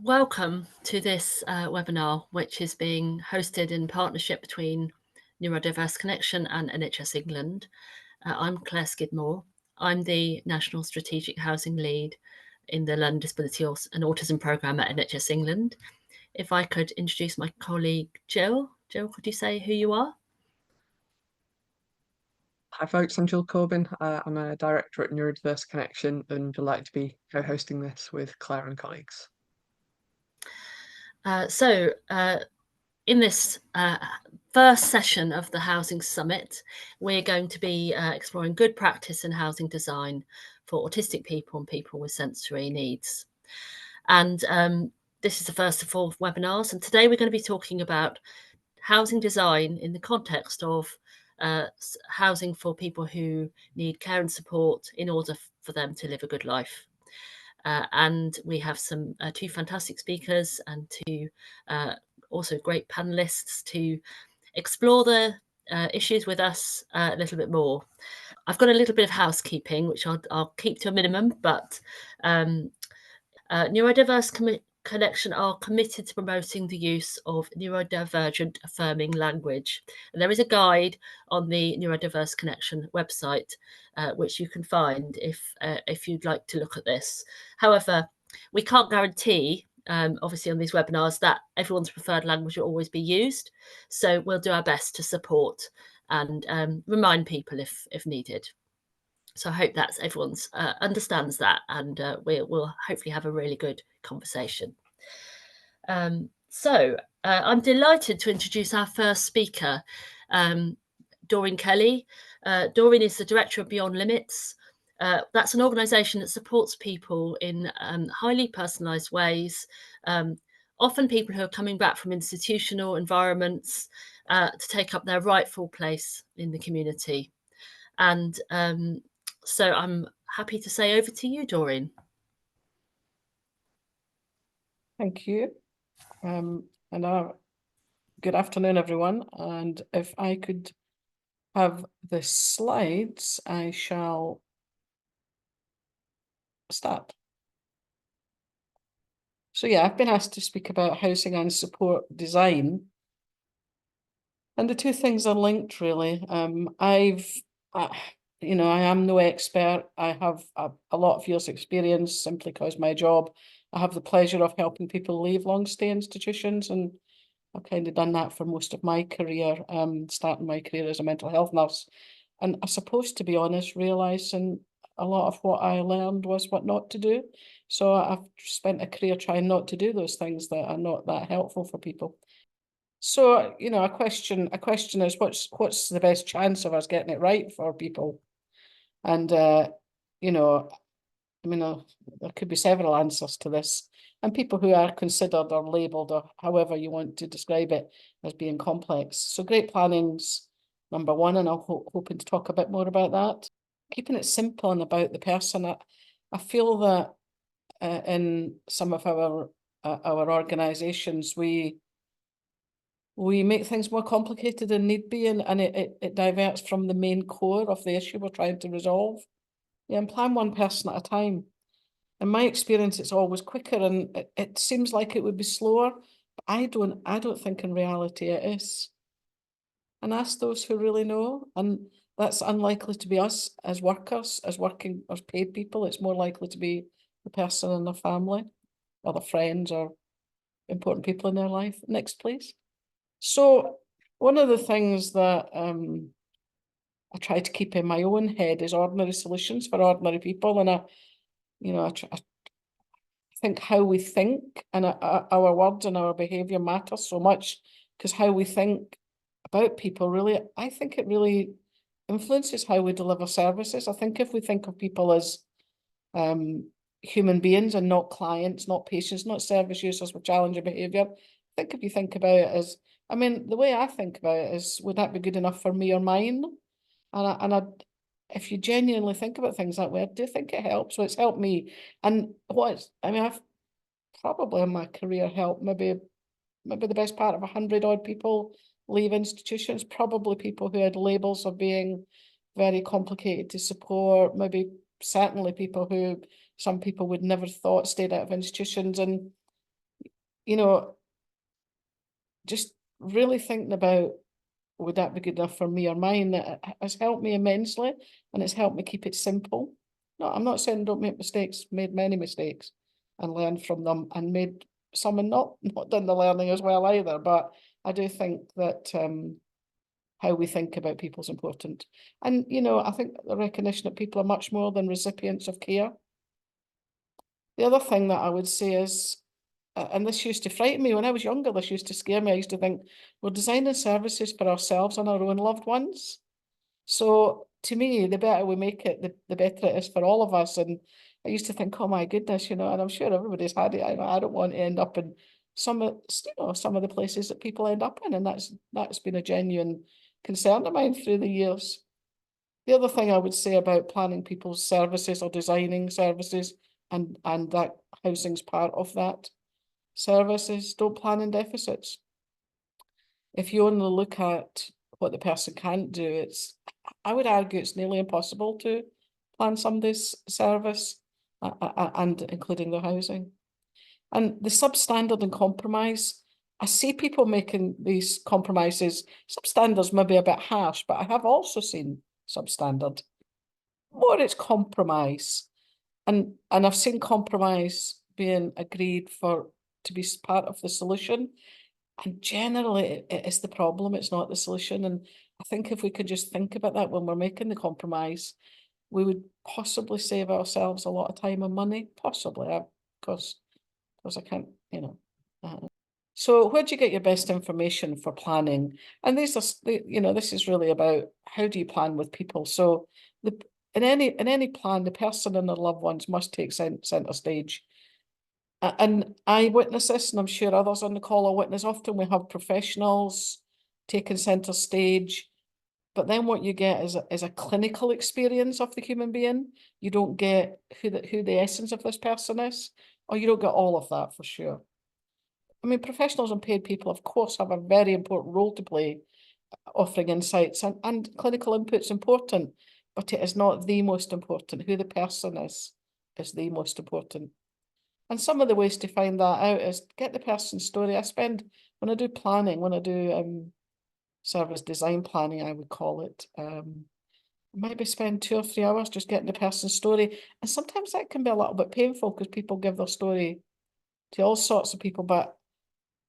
Welcome to this webinar, which is being hosted in partnership between Neurodiverse Connection and NHS England. I'm Claire Skidmore. I'm the National Strategic Housing Lead in the Learning Disability and Autism Programme at NHS England. If I could introduce my colleague Jill. Jill, could you say who you are? Hi folks, I'm Jill Corbin. I'm a director at Neurodiverse Connection and delighted to be co-hosting this with Claire and colleagues. In this first session of the Housing Summit, we're going to be exploring good practice in housing design for autistic people and people with sensory needs. And this is the first of 4 webinars. And today we're going to be talking about housing design in the context of housing for people who need care and support in order for them to live a good life. And we have some 2 fantastic speakers and 2 also great panelists to explore the issues with us a little bit more. I've got a little bit of housekeeping, which I'll keep to a minimum, but Neurodiverse Connection are committed to promoting the use of neurodivergent affirming language. And there is a guide on the Neurodiverse Connection website, which you can find if you'd like to look at this. However, we can't guarantee, obviously on these webinars, that everyone's preferred language will always be used. So we'll do our best to support and remind people if needed. So I hope that everyone's understands that, and we'll hopefully have a really good conversation. I'm delighted to introduce our first speaker, Doreen Kelly. Doreen is the director of Beyond Limits. That's an organisation that supports people in highly personalised ways, often people who are coming back from institutional environments to take up their rightful place in the community. And so I'm happy to say over to you, Doreen. Thank you. And good afternoon, everyone. And if I could have the slides, I shall start. So yeah, I've been asked to speak about housing and support design. And the 2 things are linked, really. I am no expert. I have a lot of years' experience simply because my job. I have the pleasure of helping people leave long-stay institutions, and I've kind of done that for most of my career, starting my career as a mental health nurse. And I suppose, to be honest, realising a lot of what I learned was what not to do. So I've spent a career trying not to do those things that are not that helpful for people. So, a question is what's the best chance of us getting it right for people? And, there could be several answers to this. And people who are considered or labelled, or however you want to describe it, as being complex. So great planning's number 1, and I'm hoping to talk a bit more about that. Keeping it simple and about the person. I feel that in some of our organisations, we make things more complicated than need be, and it diverts from the main core of the issue we're trying to resolve. Yeah, and plan one person at a time. In my experience, it's always quicker, and it seems like it would be slower, but I don't think in reality it is. And ask those who really know, and that's unlikely to be us as workers, as paid people. It's more likely to be the person and their family, or their friends, or important people in their life. Next, please. So one of the things that I try to keep in my own head is ordinary solutions for ordinary people, and I think how we think and our words and our behaviour matter so much, because how we think about people really, I think it really influences how we deliver services. I think if we think of people as human beings and not clients, not patients, not service users with challenging behaviour, I think if you think about it as, the way I think about it is, would that be good enough for me or mine? If you genuinely think about things that way, I do think it helps. So it's helped me. And I've probably in my career helped maybe the best part of 100 odd people leave institutions, probably people who had labels of being very complicated to support, maybe certainly people who some people would never thought stayed out of institutions. And you know, just really thinking about, would that be good enough for me or mine? That has helped me immensely, and it's helped me keep it simple. No, I'm not saying don't make mistakes, made many mistakes and learned from them, and made some and not done the learning as well either. But I do think that how we think about people is important. And, you know, I think the recognition that people are much more than recipients of care. The other thing that I would say is, and this used to frighten me when I was younger, this used to scare me. I used to think, we're designing services for ourselves and our own loved ones. So to me, the better we make it, the better it is for all of us. And I used to think, oh my goodness, you know, and I'm sure everybody's had it. I don't want to end up in some of the places that people end up in, and that's been a genuine concern of mine through the years. The other thing I would say about planning people's services or designing services, and that housing's part of that services, don't plan in deficits. If you only look at what the person can't do, I would argue it's nearly impossible to plan somebody's service and including their housing. And the substandard and compromise, I see people making these compromises. Substandards may be a bit harsh, but I have also seen substandard. More it's compromise. And I've seen compromise being agreed to be part of the solution. And generally it is the problem, it's not the solution. And I think if we could just think about that when we're making the compromise, we would possibly save ourselves a lot of time and money, possibly, because I can't, you know. So where do you get your best information for planning? And these are, you know, this is really about how do you plan with people. So in any plan, the person and their loved ones must take centre stage. And I witness this, and I'm sure others on the call will witness. Often we have professionals taking centre stage, but then what you get is a clinical experience of the human being. You don't get who the essence of this person is, or you don't get all of that for sure. I mean, professionals and paid people, of course, have a very important role to play, offering insights, and clinical input's important, but it is not the most important. Who the person is the most important. And some of the ways to find that out is get the person's story. When I do planning, when I do service design planning, I would call it, maybe spend 2 or 3 hours just getting the person's story. And sometimes that can be a little bit painful because people give their story to all sorts of people, but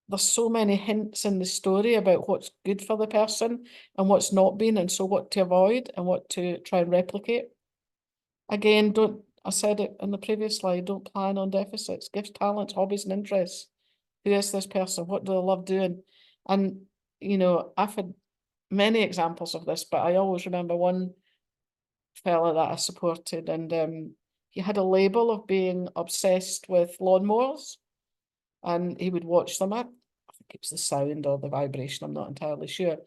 there's so many hints in the story about what's good for the person and what's not been, and so what to avoid and what to try and replicate. Again, I said it in the previous slide, don't plan on deficits. Give talents, hobbies and interests. Who is this person? What do they love doing? And, you know, I've had many examples of this, but I always remember one fella that I supported, and he had a label of being obsessed with lawnmowers, and he would watch them. I think it was the sound or the vibration, I'm not entirely sure.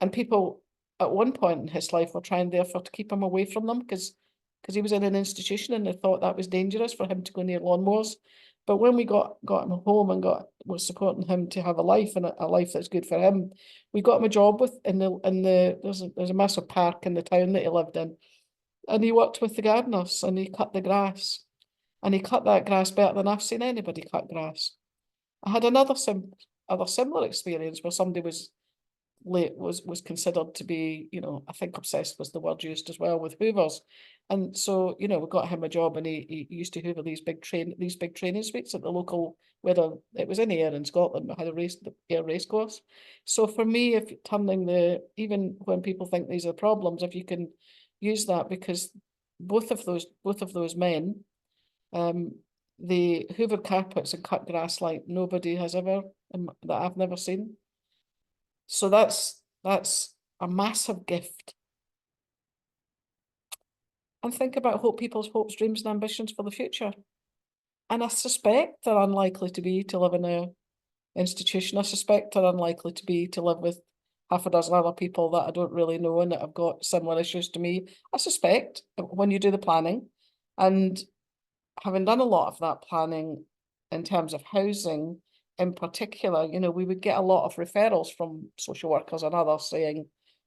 And people at one point in his life were trying therefore to keep him away from them because he was in an institution and they thought that was dangerous for him to go near lawnmowers. But when we got him home and was supporting him to have a life, and a life that's good for him, we got him a job there's a massive park in the town that he lived in, and he worked with the gardeners and he cut the grass, and he cut that grass better than I've seen anybody cut grass. I had another similar experience where somebody was considered to be, you know, I think obsessed was the word used as well, with hoovers. And so, you know, we got him a job, and he used to hoover these big training suites at the local, whether it was in Ayr in Scotland, we had the Ayr race course. So for me, if even when people think these are problems, if you can use that, because both of those men, they hoover carpets and cut grass like nobody has ever, that I've never seen. So that's a massive gift. And think about people's hopes, dreams and ambitions for the future. And I suspect they're unlikely to live in an institution. I suspect they're unlikely to live with half a dozen other people that I don't really know and that have got similar issues to me. I suspect when you do the planning, and having done a lot of that planning in terms of housing in particular, you know, we would get a lot of referrals from social workers and others saying,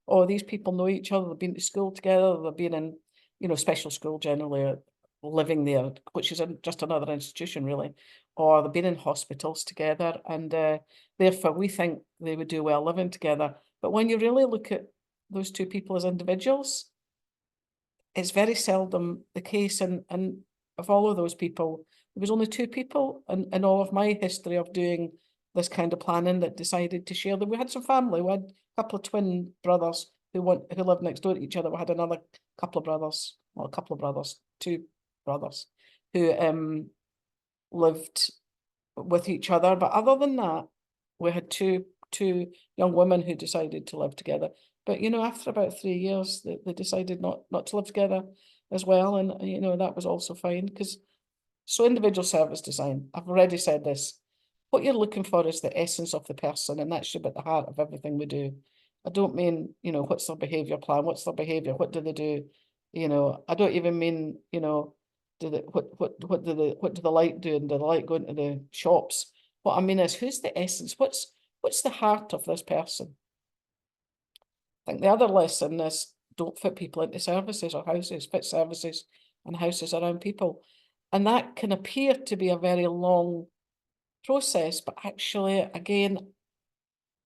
oh, these people know each other, they've been to school together, they've been in, you know, special school generally, living there, which is just another institution really, or they've been in hospitals together, and therefore we think they would do well living together. But when you really look at those two people as individuals, it's very seldom the case. And of all of those people, there was only two people in all of my history of doing this kind of planning that decided to share them. We had some family. We had a couple of twin brothers who lived next door to each other. We had another couple of brothers, well, a couple of brothers, two brothers who lived with each other. But other than that, we had two young women who decided to live together. But, you know, after about 3 years, they decided not to live together as well. And, you know, that was also fine. So individual service design, I've already said this, what you're looking for is the essence of the person, and that should be at the heart of everything we do. I don't mean, you know, what's their behaviour plan, what's their behaviour, what do they do? You know, I don't even mean, you know, what do they like doing? Do they like going to the shops? What I mean is, who's the essence? What's the heart of this person? I think the other lesson is, don't fit people into services or houses, fit services and houses around people. And that can appear to be a very long process, but actually, again,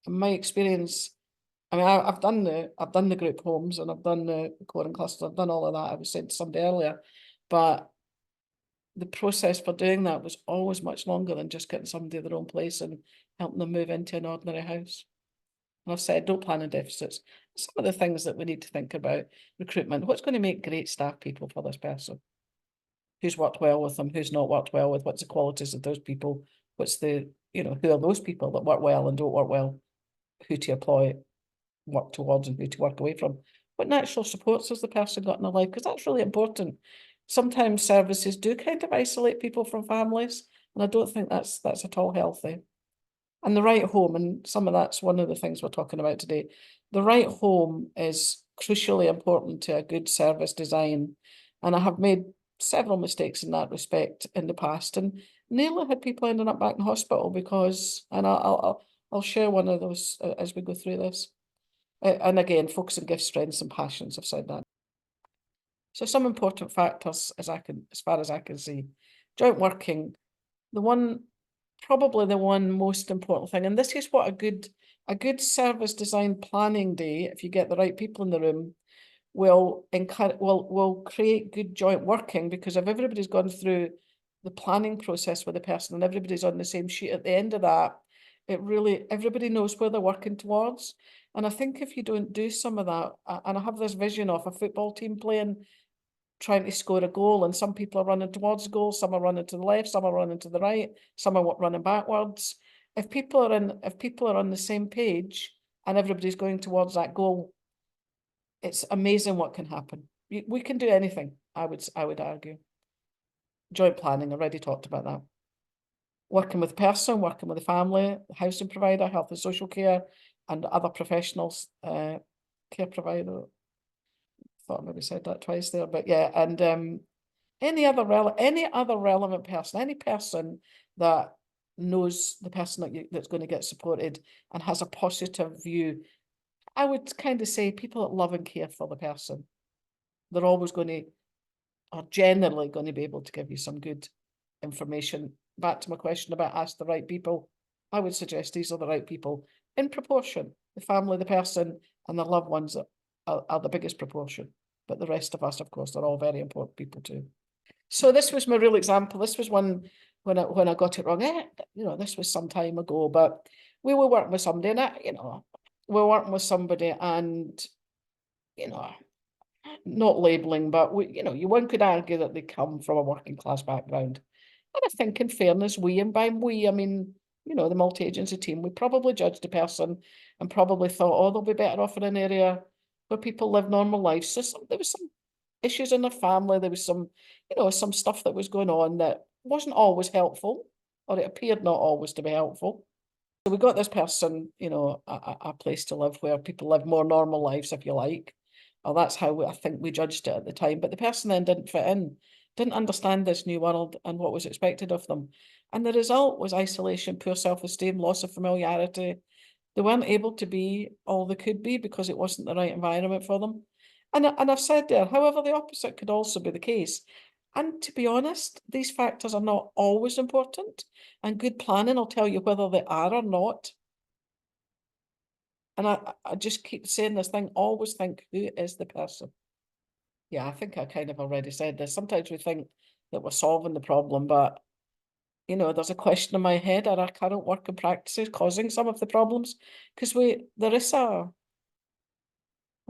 in my experience, I mean, I've done the group homes and I've done the co-living cluster, I've done all of that. I was saying to somebody earlier, but the process for doing that was always much longer than just getting somebody their own place and helping them move into an ordinary house. And I've said, don't plan in deficits. Some of the things that we need to think about: recruitment. What's going to make great staff people for this person? Who's worked well with them? Who's not worked well with? What's the qualities of those people? What's the, you know, who are those people that work well and don't work well? Who to employ, work towards, and who to work away from? What natural supports has the person got in their life? Because that's really important. Sometimes services do kind of isolate people from families, and I don't think that's at all healthy. And the right home, and some of that's one of the things we're talking about today. The right home is crucially important to a good service design. And I have made several mistakes in that respect in the past, and nearly had people ending up back in hospital because, and I'll share one of those as we go through this. And again, focusing gifts, strengths and passions, I've said that. So some important factors as far as I can see. Joint working, probably the one most important thing, and this is what a good service design planning day, if you get the right people in the room, will create good joint working, because if everybody's gone through the planning process with the person and everybody's on the same sheet at the end of that, everybody knows where they're working towards. And I think if you don't do some of that, and I have this vision of a football team trying to score a goal, and some people are running towards the goal, some are running to the left, some are running to the right, some are running backwards. If people are on the same page and everybody's going towards that goal, it's amazing what can happen. We can do anything, I would argue. Joint planning, I already talked about that. Working with the person, working with the family, the housing provider, health and social care, and other professionals, care provider. Thought I maybe said that twice there, but yeah, and any other relevant person, any person that knows the person that's going to get supported and has a positive view. I would kind of say people that love and care for the person. They're always are generally going to be able to give you some good information. Back to my question about ask the right people. I would suggest these are the right people in proportion. The family, the person, and the loved ones are the biggest proportion. But the rest of us, of course, are all very important people too. So this was my real example. This was one when I got it wrong. You know, this was some time ago, but we were working with somebody, and we're working with somebody, and you know, not labelling, but one could argue that they come from a working class background. And I think, in fairness, and by we, I mean, the multi-agency team, we probably judged the person and probably thought, oh, they'll be better off in an area where people live normal lives. So there was some issues in their family. There was some stuff that was going on that wasn't always helpful, or it appeared not always to be helpful. So we got this person, a place to live where people live more normal lives, if you like. Well, that's how I think we judged it at the time. But the person then didn't fit in, didn't understand this new world and what was expected of them. And the result was isolation, poor self-esteem, loss of familiarity. They weren't able to be all they could be because it wasn't the right environment for them. And I've said there, however, the opposite could also be the case. And to be honest, these factors are not always important, and good planning will tell you whether they are or not. And I just keep saying this thing, always think, who is the person? Yeah, I think I kind of already said this. Sometimes we think that we're solving the problem, but you know, there's a question in my head, are our current working practices causing some of the problems? Because we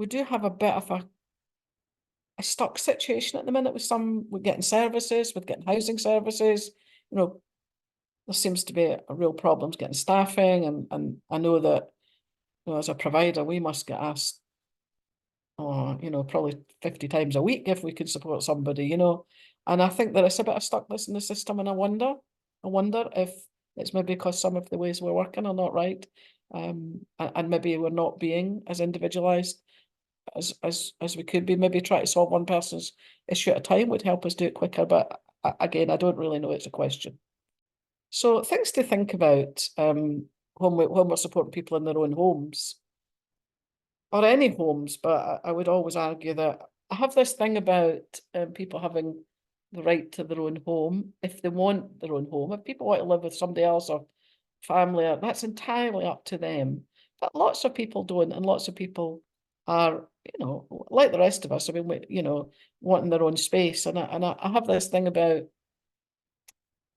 do have a bit of a stuck situation at the minute with getting services, with getting housing services. You know, there seems to be a real problems getting staffing, and I know that, you know, as a provider, we must get asked, you know, probably 50 times a week if we could support somebody, you know. And I think there is a bit of stuckness in the system, and I wonder if it's maybe because some of the ways we're working are not right, and maybe we're not being as individualized as we could be. Maybe try to solve one person's issue at a time would help us do it quicker. But again, I don't really know. It's a question. So things to think about when we're supporting people in their own homes, or any homes. But I would always argue that I have this thing about people having the right to their own home if they want their own home. If people want to live with somebody else or family, that's entirely up to them. But lots of people don't, and lots of people are, you know, like the rest of us. I mean, you know, wanting their own space. And I have this thing about,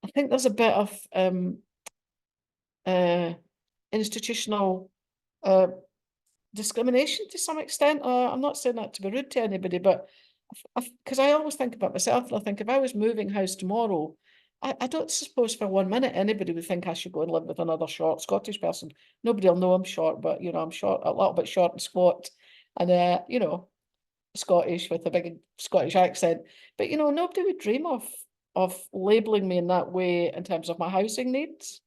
I think there's a bit of institutional discrimination to some extent. I'm not saying that to be rude to anybody, but because I always think about myself, and I think if I was moving house tomorrow, I don't suppose for 1 minute anybody would think I should go and live with another short Scottish person. Nobody will know I'm short, but you know, I'm short, a little bit short and squat, and you know, Scottish with a big Scottish accent. But you know, nobody would dream of labeling me in that way in terms of my housing needs.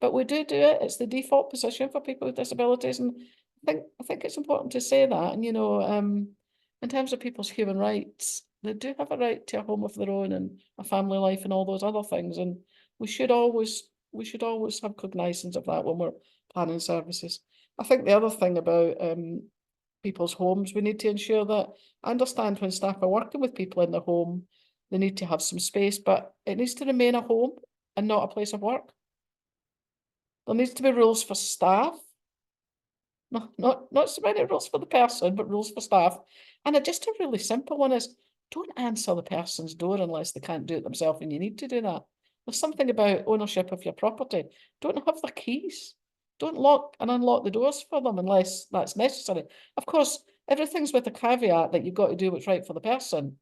But we do it. It's the default position for people with disabilities, and I think it's important to say that. And you know, in terms of people's human rights, they do have a right to a home of their own and a family life and all those other things. And we should always have cognizance of that when we're planning services. I think the other thing about people's homes, we need to ensure that, I understand when staff are working with people in their home, they need to have some space, but it needs to remain a home and not a place of work. There needs to be rules for staff. Not so many rules for the person, but rules for staff. And just a really simple one is, don't answer the person's door unless they can't do it themselves and you need to do that. There's something about ownership of your property. Don't have their keys. Don't lock and unlock the doors for them unless that's necessary. Of course, everything's with a caveat that you've got to do what's right for the person.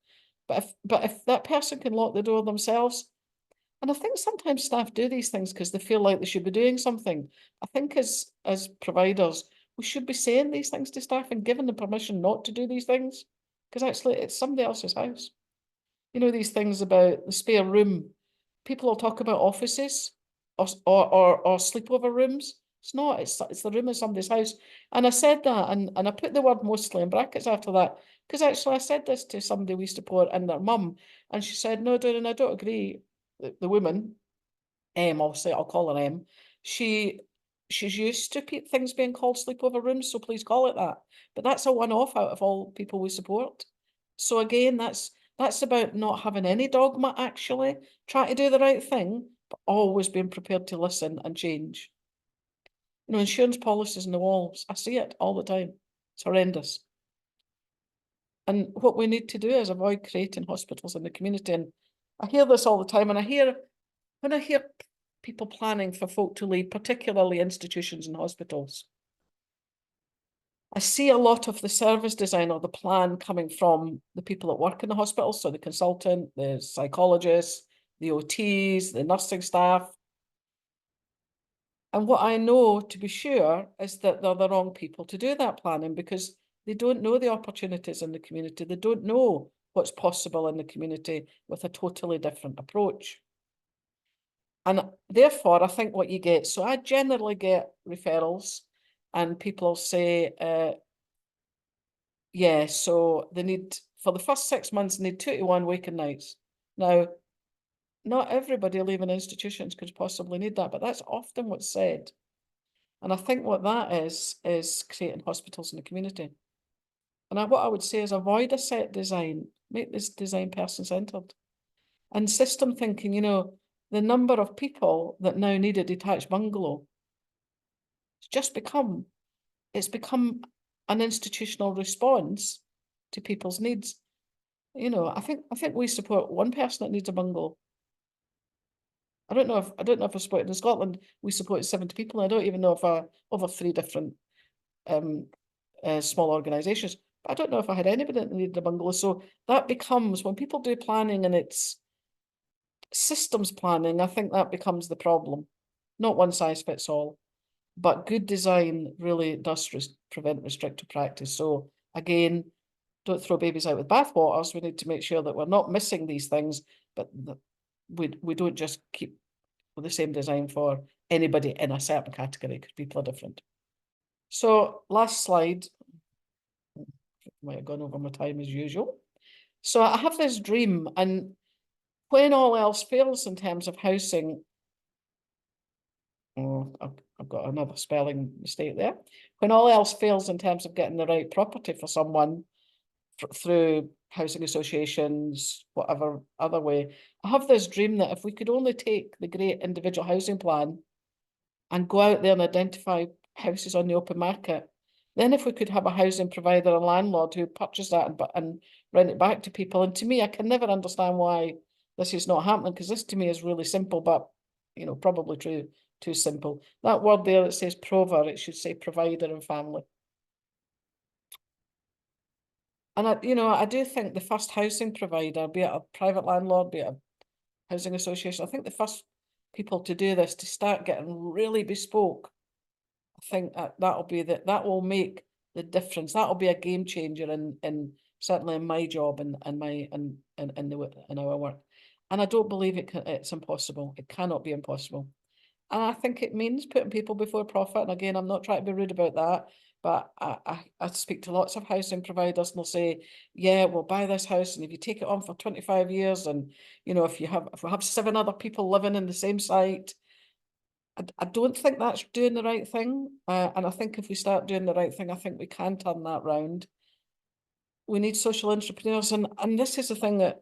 But if that person can lock the door themselves, and I think sometimes staff do these things because they feel like they should be doing something. I think as providers, we should be saying these things to staff and giving them permission not to do these things, because actually it's somebody else's house. You know, these things about the spare room. People will talk about offices or sleepover rooms. It's not, it's the room in somebody's house. And I said that, and I put the word mostly in brackets after that, because actually I said this to somebody we support and their mum, and she said, no, Darren, I don't agree. The woman, I'll call her M, she's used to things being called sleepover rooms, so please call it that. But that's a one-off out of all people we support. So again, that's about not having any dogma, actually, trying to do the right thing, but always being prepared to listen and change. You know, insurance policies in the walls, I see it all the time. It's horrendous. And what we need to do is avoid creating hospitals in the community. And I hear this all the time, and when I hear people planning for folk to leave, particularly institutions and hospitals, I see a lot of the service design or the plan coming from the people that work in the hospital, so the consultant, the psychologists, the OTs, the nursing staff. And what I know to be sure is that they're the wrong people to do that planning, because they don't know the opportunities in the community. They don't know what's possible in the community with a totally different approach. And therefore, I think what you get, so I generally get referrals and people say, yeah, so they need, for the first 6 months, they need 2 to 1 waking nights. Now, not everybody leaving institutions could possibly need that, but that's often what's said. And I think what that is creating hospitals in the community. And what I would say is avoid a set design, make this design person-centred. And system thinking, you know, the number of people that now need a detached bungalow, it's become an institutional response to people's needs. You know, I think we support one person that needs a bungalow. I don't know if I support it in Scotland. We support 70 people. I don't even know if over 3 different small organisations. But I don't know if I had anybody that needed a bungalow. So that becomes, when people do planning and it's systems planning, I think that becomes the problem. Not one size fits all, but good design really does prevent restrictive practice. So again, don't throw babies out with bathwaters. We need to make sure that we're not missing these things, but we don't just keep with the same design for anybody in a certain category, because people are different. So last slide. Might have gone over my time as usual. So I have this dream, and when all else fails in terms of housing, oh, I've got another spelling mistake there. When all else fails in terms of getting the right property for someone through housing associations, whatever other way, I have this dream that if we could only take the great individual housing plan and go out there and identify houses on the open market, then if we could have a housing provider and landlord who purchase that and rent it back to people. And to me, I can never understand why this is not happening, because this to me is really simple, but you know, probably too simple. That word there that says prover, it should say provider and family. And I do think the first housing provider, be it a private landlord, be it a housing association, I think the first people to do this, to start getting really bespoke, I think that will make the difference. That will be a game changer in certainly in my job and in our work. And I don't believe it's impossible. It cannot be impossible. And I think it means putting people before profit. And again, I'm not trying to be rude about that, but I speak to lots of housing providers, and they'll say, yeah, we'll buy this house, and if you take it on for 25 years, and you know, if we have 7 other people living in the same site, I don't think that's doing the right thing. And I think if we start doing the right thing, I think we can turn that round. We need social entrepreneurs. And this is the thing that,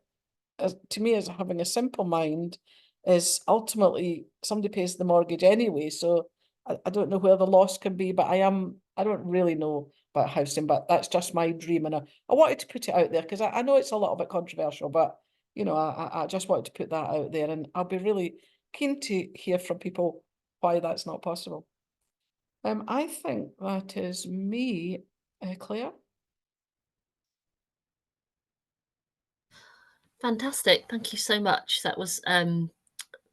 to me, as having a simple mind, is ultimately somebody pays the mortgage anyway. So I don't know where the loss can be, but I don't really know about housing, but that's just my dream. And I wanted to put it out there because I know it's a little bit controversial, but you know, I just wanted to put that out there, and I'll be really keen to hear from people why that's not possible. I think that is me, Claire. Fantastic. Thank you so much. That was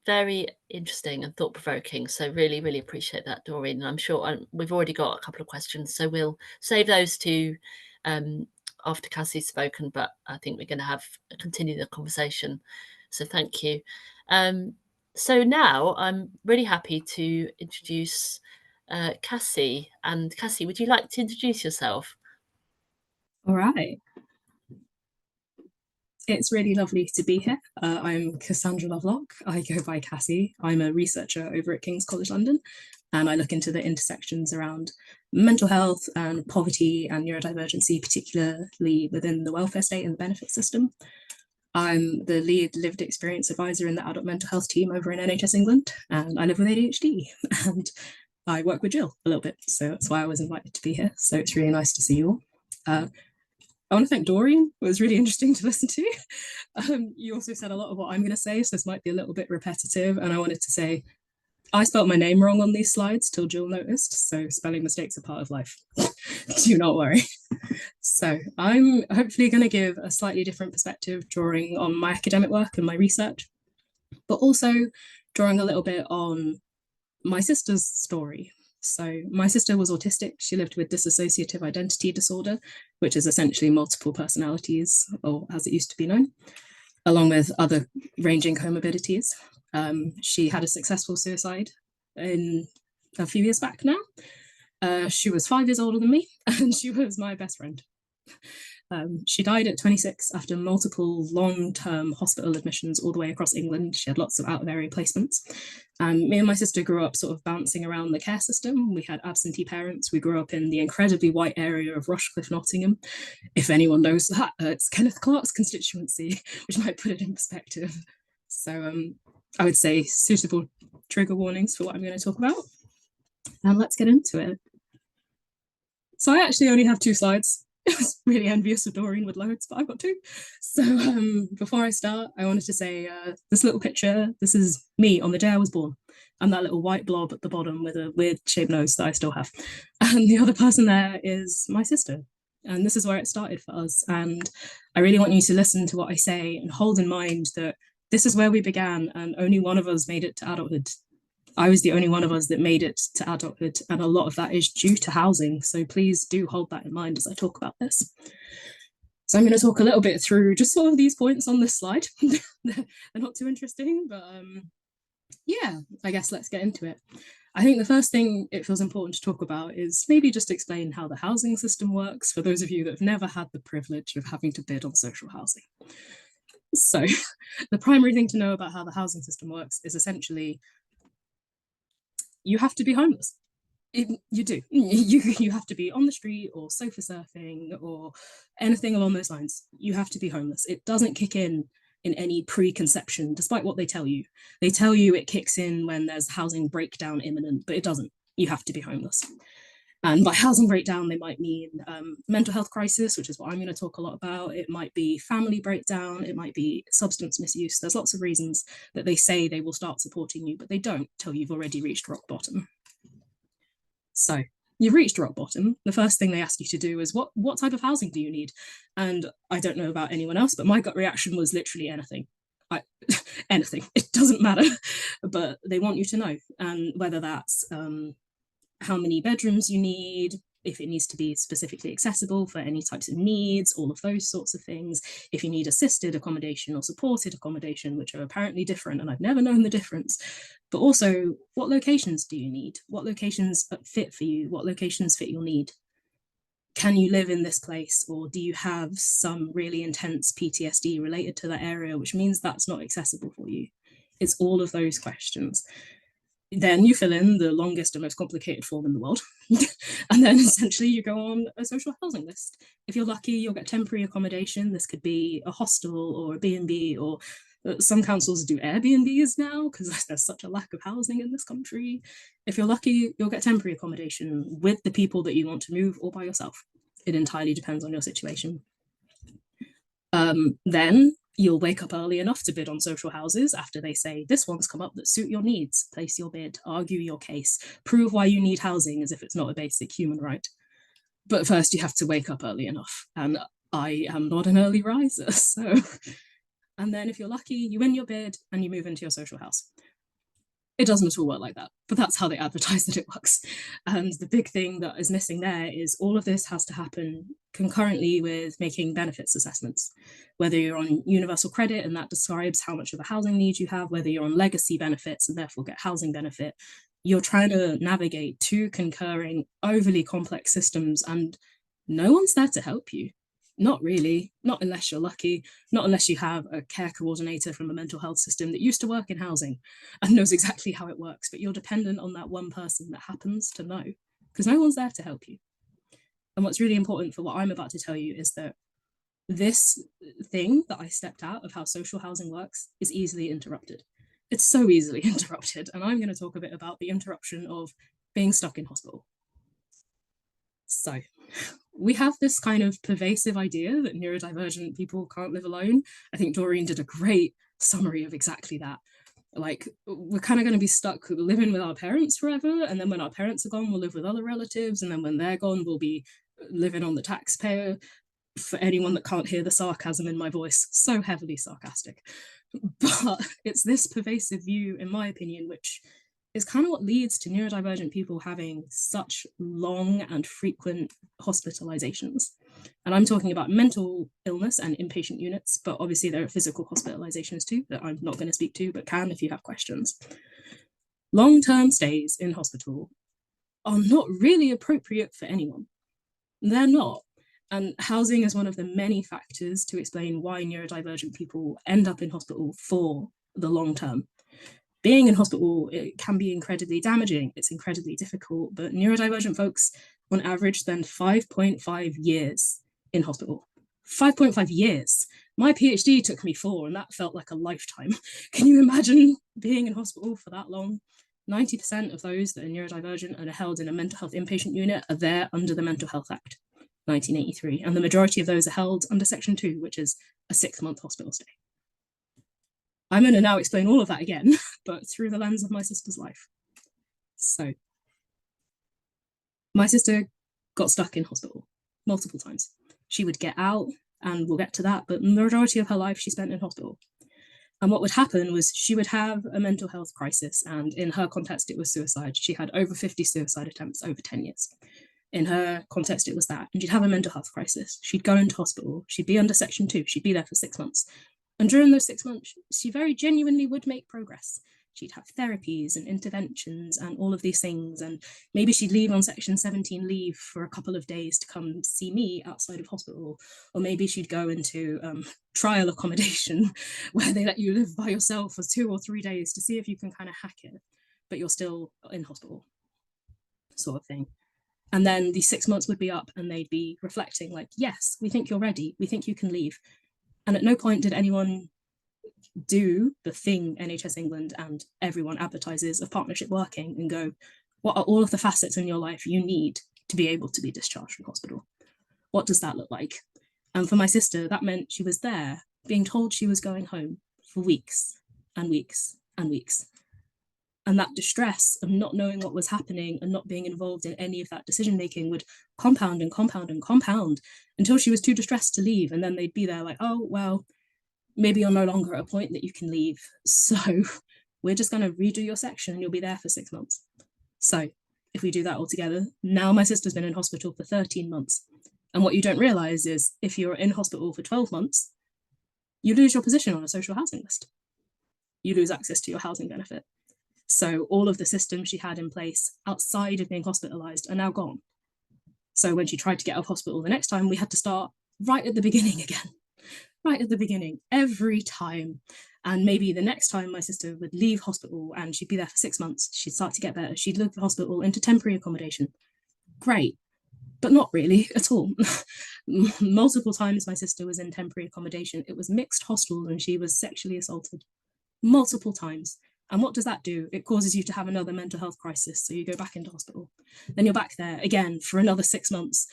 very interesting and thought-provoking. So really, really appreciate that, Doreen. And I'm sure we've already got a couple of questions, so we'll save those to after Cassie's spoken, but I think we're going to continue the conversation. So thank you. So now I'm really happy to introduce Cassie. And Cassie, would you like to introduce yourself? All right. It's really lovely to be here. I'm Cassandra Lovelock. I go by Cassie. I'm a researcher over at King's College London, and I look into the intersections around mental health and poverty and neurodivergency, particularly within the welfare state and the benefit system. I'm the lead lived experience advisor in the adult mental health team over in NHS England, and I live with ADHD, and I work with Jill a little bit, so that's why I was invited to be here. So it's really nice to see you all. I want to thank Doreen. It was really interesting to listen to. You also said a lot of what I'm going to say, so this might be a little bit repetitive. And I wanted to say, I spelt my name wrong on these slides till Jill noticed, so spelling mistakes are part of life. Do not worry. So I'm hopefully going to give a slightly different perspective, drawing on my academic work and my research, but also drawing a little bit on my sister's story. So my sister was autistic. She lived with dissociative identity disorder, which is essentially multiple personalities, or as it used to be known, along with other ranging comorbidities. She had a successful suicide a few years back now. She was 5 years older than me, and she was my best friend. She died at 26 after multiple long-term hospital admissions all the way across England. She had lots of out-of-area placements. Me and my sister grew up sort of bouncing around the care system. We had absentee parents. We grew up in the incredibly white area of Rushcliffe, Nottingham. If anyone knows that, it's Kenneth Clark's constituency, which might put it in perspective. So I would say suitable trigger warnings for what I'm going to talk about. And let's get into it. So I actually only have 2 slides. I was really envious of Doreen with loads, but I've got 2. So before I start, I wanted to say this little picture, this is me on the day I was born. I'm that little white blob at the bottom with a weird shaped nose that I still have. And the other person there is my sister. And this is where it started for us. And I really want you to listen to what I say and hold in mind that this is where we began, and only one of us made it to adulthood. I was the only one of us that made it to adulthood, and a lot of that is due to housing. So please do hold that in mind as I talk about this. So I'm going to talk a little bit through just sort of these points on this slide. They're not too interesting, but yeah, I guess let's get into it. I think the first thing it feels important to talk about is maybe just explain how the housing system works for those of you that have never had the privilege of having to bid on social housing. So the primary thing to know about how the housing system works is essentially you have to be homeless. You do. You have to be on the street or sofa surfing or anything along those lines. You have to be homeless. It doesn't kick in any preconception, despite what they tell you. They tell you it kicks in when there's housing breakdown imminent, but it doesn't. You have to be homeless. And by housing breakdown, they might mean mental health crisis, which is what I'm going to talk a lot about. It might be family breakdown. It might be substance misuse. There's lots of reasons that they say they will start supporting you, but they don't till you've already reached rock bottom. So you've reached rock bottom. The first thing they ask you to do is what type of housing do you need? And I don't know about anyone else, but my gut reaction was literally anything. Anything. It doesn't matter, but they want you to know. And whether that's how many bedrooms you need, if it needs to be specifically accessible for any types of needs, all of those sorts of things. If you need assisted accommodation or supported accommodation, which are apparently different, and I've never known the difference. But also, what locations do you need? What locations fit for you? What locations fit your need? Can you live in this place, or do you have some really intense PTSD related to that area, which means that's not accessible for you? It's all of those questions. Then you fill in the longest and most complicated form in the world. And then essentially you go on a social housing list. If you're lucky, you'll get temporary accommodation. This could be a hostel or a B&B, or some councils do Airbnbs now because there's such a lack of housing in this country. If you're lucky, you'll get temporary accommodation with the people that you want to move or by yourself. It entirely depends on your situation. Then you'll wake up early enough to bid on social houses after they say, this one's come up that suit your needs. Place your bid, argue your case, prove why you need housing as if it's not a basic human right. But first you have to wake up early enough. And I am not an early riser, so... And then if you're lucky, you win your bid and you move into your social house. It doesn't at all work like that, but that's how they advertise that it works. And the big thing that is missing there is all of this has to happen concurrently with making benefits assessments. Whether you're on universal credit and that describes how much of a housing need you have, whether you're on legacy benefits and therefore get housing benefit, you're trying to navigate 2 concurring, overly complex systems, and no one's there to help you. Not really, not unless you're lucky, not unless you have a care coordinator from a mental health system that used to work in housing and knows exactly how it works, but you're dependent on that one person that happens to know, because no one's there to help you. And what's really important for what I'm about to tell you is that this thing that I stepped out of how social housing works is easily interrupted. It's so easily interrupted, and I'm going to talk a bit about the interruption of being stuck in hospital. So we have this kind of pervasive idea that neurodivergent people can't live alone. I think Doreen did a great summary of exactly that. Like, we're kind of going to be stuck living with our parents forever, and then when our parents are gone, we'll live with other relatives, and then when they're gone, we'll be living on the taxpayer. For anyone that can't hear the sarcasm in my voice, so heavily sarcastic. But it's this pervasive view, in my opinion, which is kind of what leads to neurodivergent people having such long and frequent hospitalizations. And I'm talking about mental illness and inpatient units, but obviously there are physical hospitalizations too that I'm not going to speak to, but can if you have questions. Long-term stays in hospital are not really appropriate for anyone. They're not. And housing is one of the many factors to explain why neurodivergent people end up in hospital for the long term. Being in hospital, it can be incredibly damaging. It's incredibly difficult, but neurodivergent folks on average spend 5.5 years in hospital. 5.5 years. My PhD took me 4, and that felt like a lifetime. Can you imagine being in hospital for that long? 90% of those that are neurodivergent and are held in a mental health inpatient unit are there under the Mental Health Act, 1983. And the majority of those are held under Section 2, which is a 6-month hospital stay. I'm going to now explain all of that again, but through the lens of my sister's life. So, my sister got stuck in hospital multiple times. She would get out, and we'll get to that, but the majority of her life she spent in hospital. And what would happen was she would have a mental health crisis, and in her context, it was suicide. She had over 50 suicide attempts over 10 years. In her context, it was that. And she'd have a mental health crisis. She'd go into hospital. She'd be under Section 2. She'd be there for 6 months. And during those 6 months, she very genuinely would make progress. She'd have therapies and interventions and all of these things. And maybe she'd leave on Section 17 leave for a couple of days to come see me outside of hospital. Or maybe she'd go into trial accommodation where they let you live by yourself for 2 or 3 days to see if you can kind of hack it, but you're still in hospital, sort of thing. And then the 6 months would be up and they'd be reflecting like, yes, we think you're ready. We think you can leave. And at no point did anyone do the thing NHS England and everyone advertises of partnership working and go, what are all of the facets in your life you need to be able to be discharged from hospital? What does that look like? And for my sister, that meant she was there being told she was going home for weeks and weeks and weeks. And that distress of not knowing what was happening and not being involved in any of that decision making would compound and compound and compound until she was too distressed to leave. And then they'd be there like, oh, well, maybe you're no longer at a point that you can leave. So we're just going to redo your section and you'll be there for 6 months. So if we do that all together, now my sister's been in hospital for 13 months. And what you don't realize is if you're in hospital for 12 months, you lose your position on a social housing list. You lose access to your housing benefit. So all of the systems she had in place outside of being hospitalized are now gone. So when she tried to get out of hospital the next time, we had to start right at the beginning again, right at the beginning, every time. And maybe the next time my sister would leave hospital and she'd be there for 6 months, she'd start to get better. She'd leave the hospital into temporary accommodation. Great, but not really at all. Multiple times my sister was in temporary accommodation. It was mixed hostel and she was sexually assaulted multiple times. And what does that do? It causes you to have another mental health crisis. So you go back into hospital. Then you're back there again for another 6 months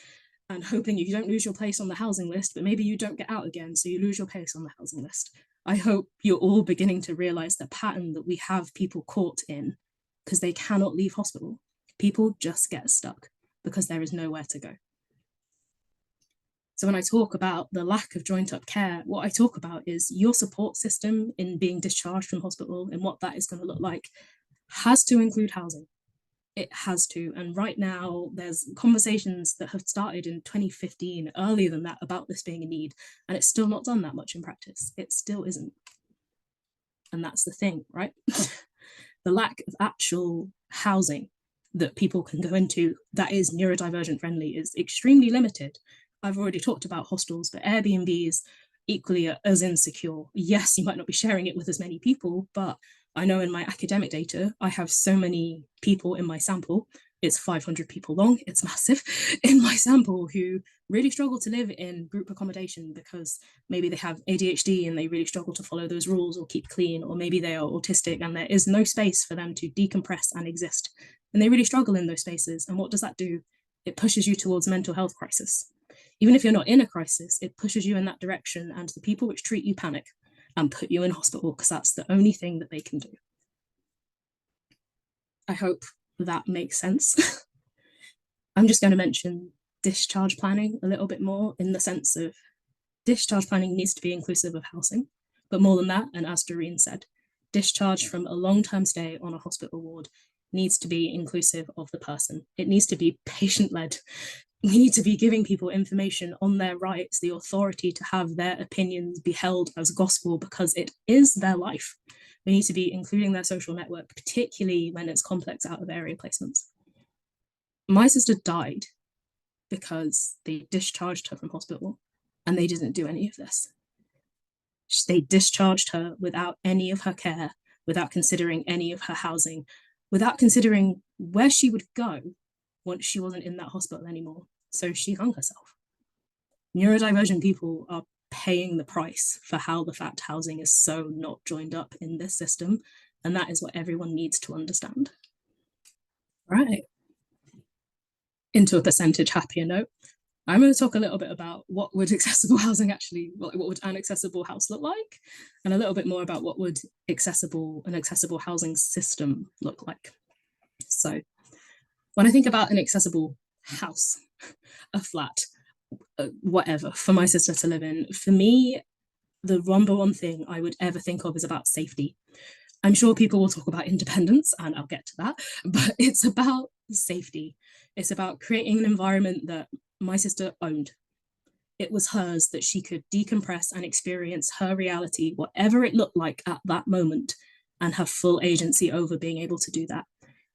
and hoping you don't lose your place on the housing list, but maybe you don't get out again. So you lose your place on the housing list. I hope you're all beginning to realize the pattern that we have people caught in because they cannot leave hospital. People just get stuck because there is nowhere to go. So when I talk about the lack of joint up care, what I talk about is your support system in being discharged from hospital and what that is going to look like has to include housing. It has to. And right now there's conversations that have started in 2015, earlier than that, about this being a need. And it's still not done that much in practice. It still isn't. And that's the thing, right? The lack of actual housing that people can go into that is neurodivergent friendly is extremely limited. I've already talked about hostels, but Airbnbs equally are as insecure. Yes, you might not be sharing it with as many people, but I know in my academic data, I have so many people in my sample. It's 500 people long, it's massive, in my sample who really struggle to live in group accommodation because maybe they have ADHD and they really struggle to follow those rules or keep clean, or maybe they are autistic and there is no space for them to decompress and exist. And they really struggle in those spaces. And what does that do? It pushes you towards mental health crisis. Even if you're not in a crisis, it pushes you in that direction, and the people which treat you panic and put you in hospital because that's the only thing that they can do. I hope that makes sense. I'm just going to mention discharge planning a little bit more, in the sense of discharge planning needs to be inclusive of housing, but more than that, and as Doreen said, discharge from a long-term stay on a hospital ward needs to be inclusive of the person. It needs to be patient-led. We need to be giving people information on their rights, the authority to have their opinions be held as gospel because it is their life. We need to be including their social network, particularly when it's complex out of area placements. My sister died because they discharged her from hospital and they didn't do any of this. They discharged her without any of her care, without considering any of her housing, without considering where she would go once she wasn't in that hospital anymore. So she hung herself. Neurodivergent people are paying the price for how the fact housing is so not joined up in this system. And that is what everyone needs to understand. Right. Into a percentage happier note, I'm going to talk a little bit about what would accessible housing actually, what would an accessible house look like, and a little bit more about what would an accessible housing system look like. So when I think about an accessible house, a flat, whatever, for my sister to live in, for me, the number one thing I would ever think of is about safety. I'm sure people will talk about independence, and I'll get to that, but it's about safety. It's about creating an environment that my sister owned. It was hers, that she could decompress and experience her reality, whatever it looked like at that moment, and have full agency over being able to do that.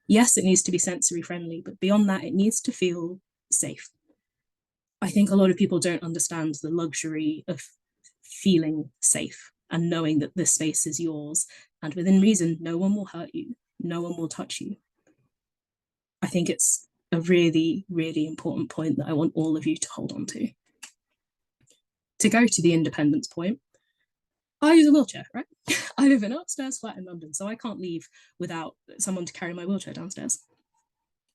Yes, it needs to be sensory friendly, but beyond that, it needs to feel safe. I think a lot of people don't understand the luxury of feeling safe and knowing that this space is yours, and within reason, no one will hurt you, no one will touch you. I think it's a really, really important point that I want all of you to hold on to. To go to the independence point, I use a wheelchair, right? I live in an upstairs flat in London, so I can't leave without someone to carry my wheelchair downstairs.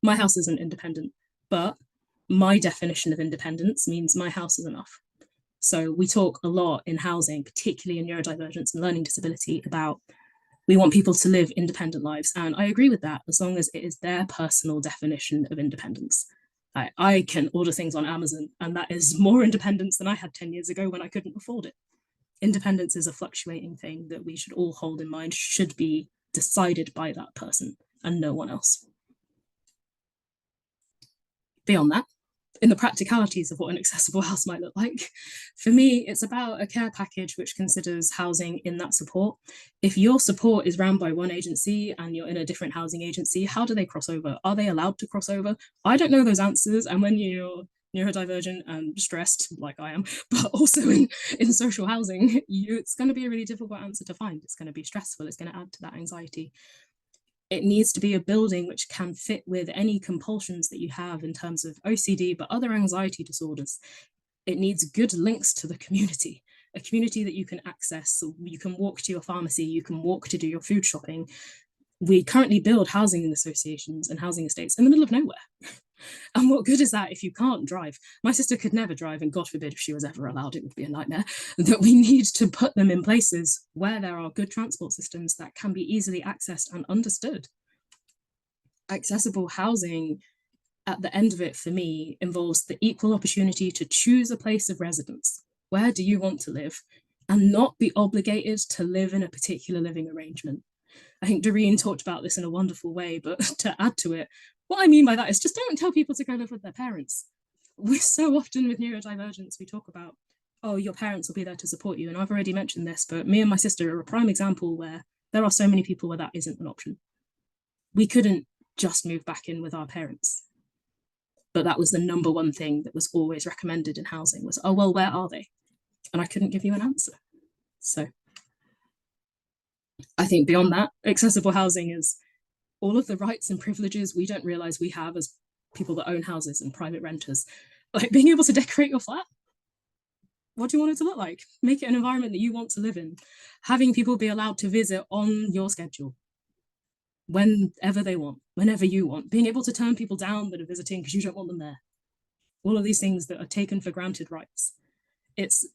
My house isn't independent, but my definition of independence means my house is enough. So we talk a lot in housing, particularly in neurodivergence and learning disability, about we want people to live independent lives. And I agree with that, as long as it is their personal definition of independence. I can order things on Amazon, and that is more independence than I had 10 years ago when I couldn't afford it. Independence is a fluctuating thing that we should all hold in mind, should be decided by that person and no one else. Beyond that, in the practicalities of what an accessible house might look like, for me, it's about a care package which considers housing in that support. If your support is run by one agency and you're in a different housing agency, how do they cross over? Are they allowed to cross over? I don't know those answers. And when you're neurodivergent and stressed like I am, but also in social housing, it's going to be a really difficult answer to find. It's going to be stressful. It's going to add to that anxiety. It needs to be a building which can fit with any compulsions that you have in terms of OCD, but other anxiety disorders. It needs good links to the community, a community that you can access. So you can walk to your pharmacy, you can walk to do your food shopping. We currently build housing associations and housing estates in the middle of nowhere. And what good is that if you can't drive? My sister could never drive, and God forbid if she was ever allowed, it would be a nightmare. That we need to put them in places where there are good transport systems that can be easily accessed and understood. Accessible housing, at the end of it, for me, involves the equal opportunity to choose a place of residence. Where do you want to live? And not be obligated to live in a particular living arrangement. I think Doreen talked about this in a wonderful way, but to add to it, what I mean by that is just don't tell people to go live with their parents. We're so often with neurodivergence, we talk about, oh, your parents will be there to support you. And I've already mentioned this, but me and my sister are a prime example where there are so many people where that isn't an option. We couldn't just move back in with our parents. But that was the number one thing that was always recommended in housing was, oh, well, where are they? And I couldn't give you an answer. So I think beyond that, accessible housing is all of the rights and privileges we don't realize we have as people that own houses and private renters. Like being able to decorate your flat. What do you want it to look like? Make it an environment that you want to live in. Having people be allowed to visit on your schedule. Whenever they want, whenever you want. Being able to turn people down that are visiting because you don't want them there. All of these things that are taken for granted rights. It's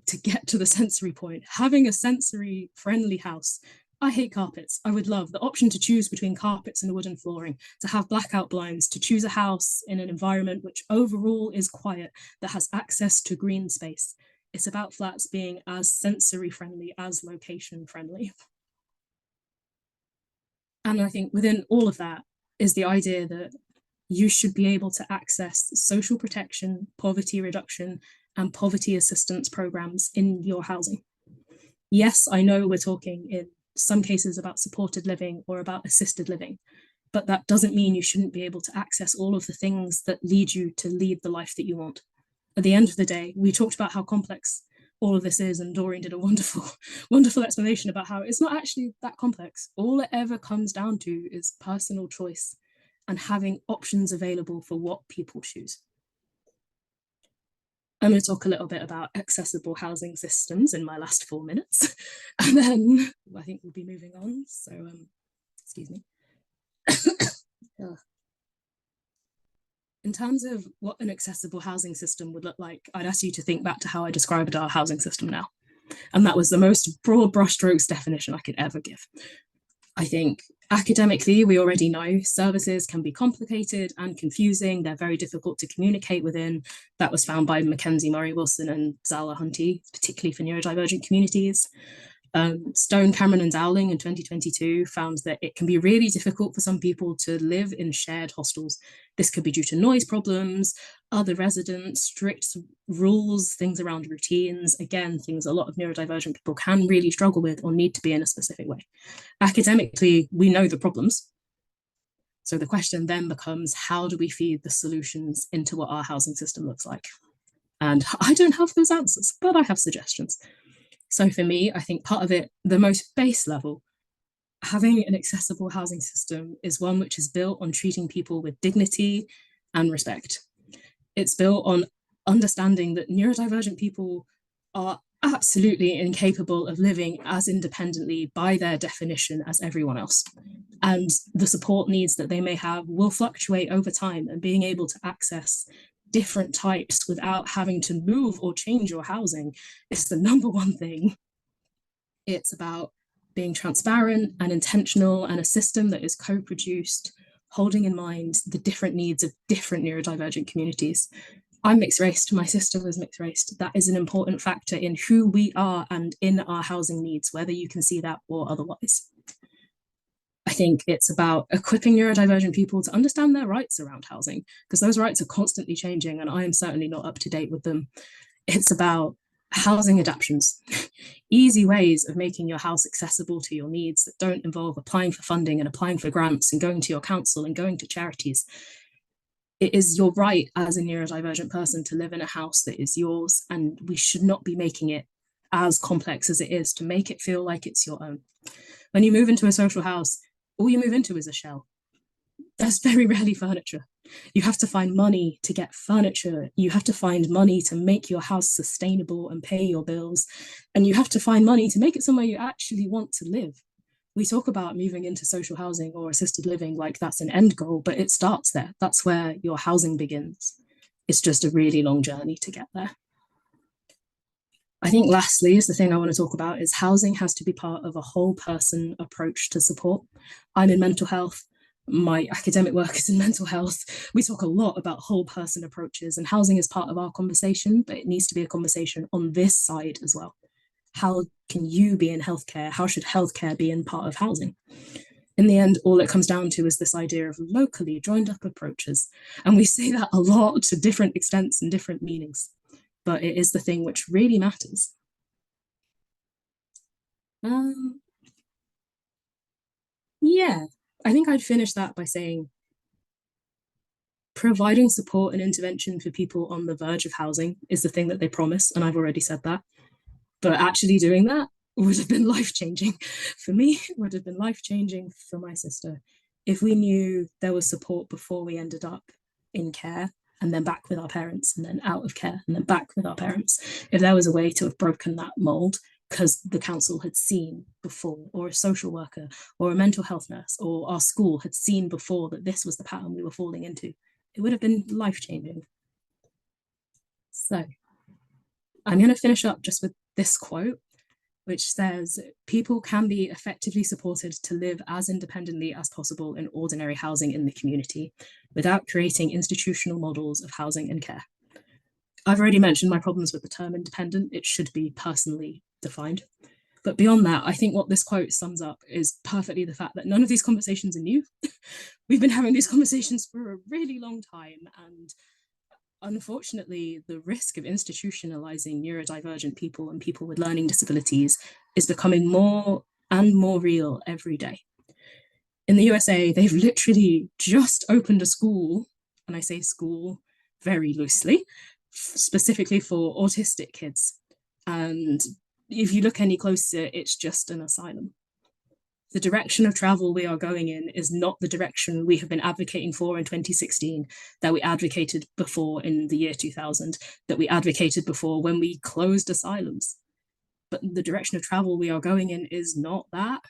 to get to the sensory point, having a sensory friendly house. I hate carpets. I would love the option to choose between carpets and wooden flooring, to have blackout blinds, to choose a house in an environment which overall is quiet, that has access to green space. It's about flats being as sensory friendly as location friendly. And I think within all of that is the idea that you should be able to access social protection, poverty reduction, and poverty assistance programs in your housing. Yes, I know we're talking in some cases about supported living or about assisted living, but that doesn't mean you shouldn't be able to access all of the things that lead you to lead the life that you want. At the end of the day, we talked about how complex all of this is, and Doreen did a wonderful explanation about how it's not actually that complex. All it ever comes down to is personal choice and having options available for what people choose. I'm going to talk a little bit about accessible housing systems in my last 4 minutes, and then I think we'll be moving on. So, excuse me. In terms of what an accessible housing system would look like, I'd ask you to think back to how I described our housing system now. And that was the most broad brushstrokes definition I could ever give. I think academically, we already know services can be complicated and confusing. They're very difficult to communicate within. That was found by Mackenzie Murray Wilson and Zala Hunty, particularly for neurodivergent communities. Stone, Cameron and Dowling in 2022 found that it can be really difficult for some people to live in shared hostels. This could be due to noise problems, other residents, strict rules, things around routines, again, things a lot of neurodivergent people can really struggle with or need to be in a specific way. Academically, we know the problems. So the question then becomes, how do we feed the solutions into what our housing system looks like? And I don't have those answers, but I have suggestions. So for me, I think part of it, the most base level, having an accessible housing system is one which is built on treating people with dignity and respect. It's built on understanding that neurodivergent people are absolutely incapable of living as independently by their definition as everyone else. And the support needs that they may have will fluctuate over time, and being able to access different types without having to move or change your housing is the number one thing. It's about being transparent and intentional, and a system that is co-produced, holding in mind the different needs of different neurodivergent communities. I'm mixed race, my sister was mixed race. That is an important factor in who we are and in our housing needs, whether you can see that or otherwise. I think it's about equipping neurodivergent people to understand their rights around housing, because those rights are constantly changing and I am certainly not up to date with them. It's about housing adaptions, easy ways of making your house accessible to your needs that don't involve applying for funding and applying for grants and going to your council and going to charities. It is your right as a neurodivergent person to live in a house that is yours, and we should not be making it as complex as it is to make it feel like it's your own. When you move into a social house, all you move into is a shell. There's very rarely furniture. You have to find money to get furniture. You have to find money to make your house sustainable and pay your bills. And you have to find money to make it somewhere you actually want to live. We talk about moving into social housing or assisted living like that's an end goal, but it starts there. That's where your housing begins. It's just a really long journey to get there. I think lastly is the thing I want to talk about is housing has to be part of a whole person approach to support. I'm in mental health. My academic work is in mental health. We talk a lot about whole person approaches, and housing is part of our conversation, but it needs to be a conversation on this side as well. How can you be in healthcare? How should healthcare be in part of housing? In the end, all it comes down to is this idea of locally joined up approaches. And we say that a lot to different extents and different meanings, but it is the thing which really matters. Yeah, I think I'd finish that by saying providing support and intervention for people on the verge of housing is the thing that they promise, and I've already said that. But actually doing that would have been life-changing. For me, it would have been life-changing for my sister. If we knew there was support before we ended up in care, and then back with our parents, and then out of care, and then back with our parents, if there was a way to have broken that mold, because the council had seen before, or a social worker, or a mental health nurse, or our school had seen before that this was the pattern we were falling into, it would have been life-changing. So I'm going to finish up just with this quote, which says, people can be effectively supported to live as independently as possible in ordinary housing in the community without creating institutional models of housing and care. I've already mentioned my problems with the term independent. It should be personally defined. But beyond that, I think what this quote sums up is perfectly the fact that none of these conversations are new. We've been having these conversations for a really long time, and unfortunately, the risk of institutionalizing neurodivergent people and people with learning disabilities is becoming more and more real every day. In the USA, they've literally just opened a school, and I say school very loosely, specifically for autistic kids. And if you look any closer, it's just an asylum. The direction of travel we are going in is not the direction we have been advocating for in 2016, that we advocated before in the year 2000, that we advocated before when we closed asylums. But the direction of travel we are going in is not that.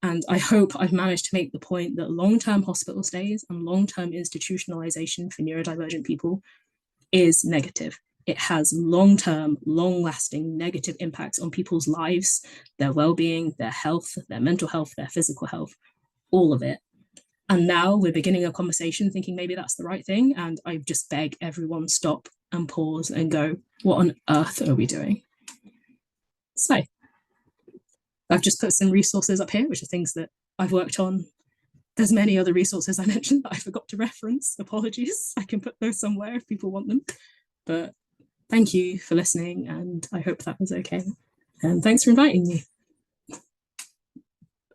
And I hope I've managed to make the point that long-term hospital stays and long-term institutionalization for neurodivergent people is negative. It has long-term, long-lasting negative impacts on people's lives, their well-being, their health, their mental health, their physical health, all of it. And now we're beginning a conversation thinking maybe that's the right thing. And I just beg everyone stop and pause and go, what on earth are we doing? So I've just put some resources up here, which are things that I've worked on. There's many other resources I mentioned that I forgot to reference. Apologies. I can put those somewhere if people want them. But thank you for listening, and I hope that was okay. And thanks for inviting me.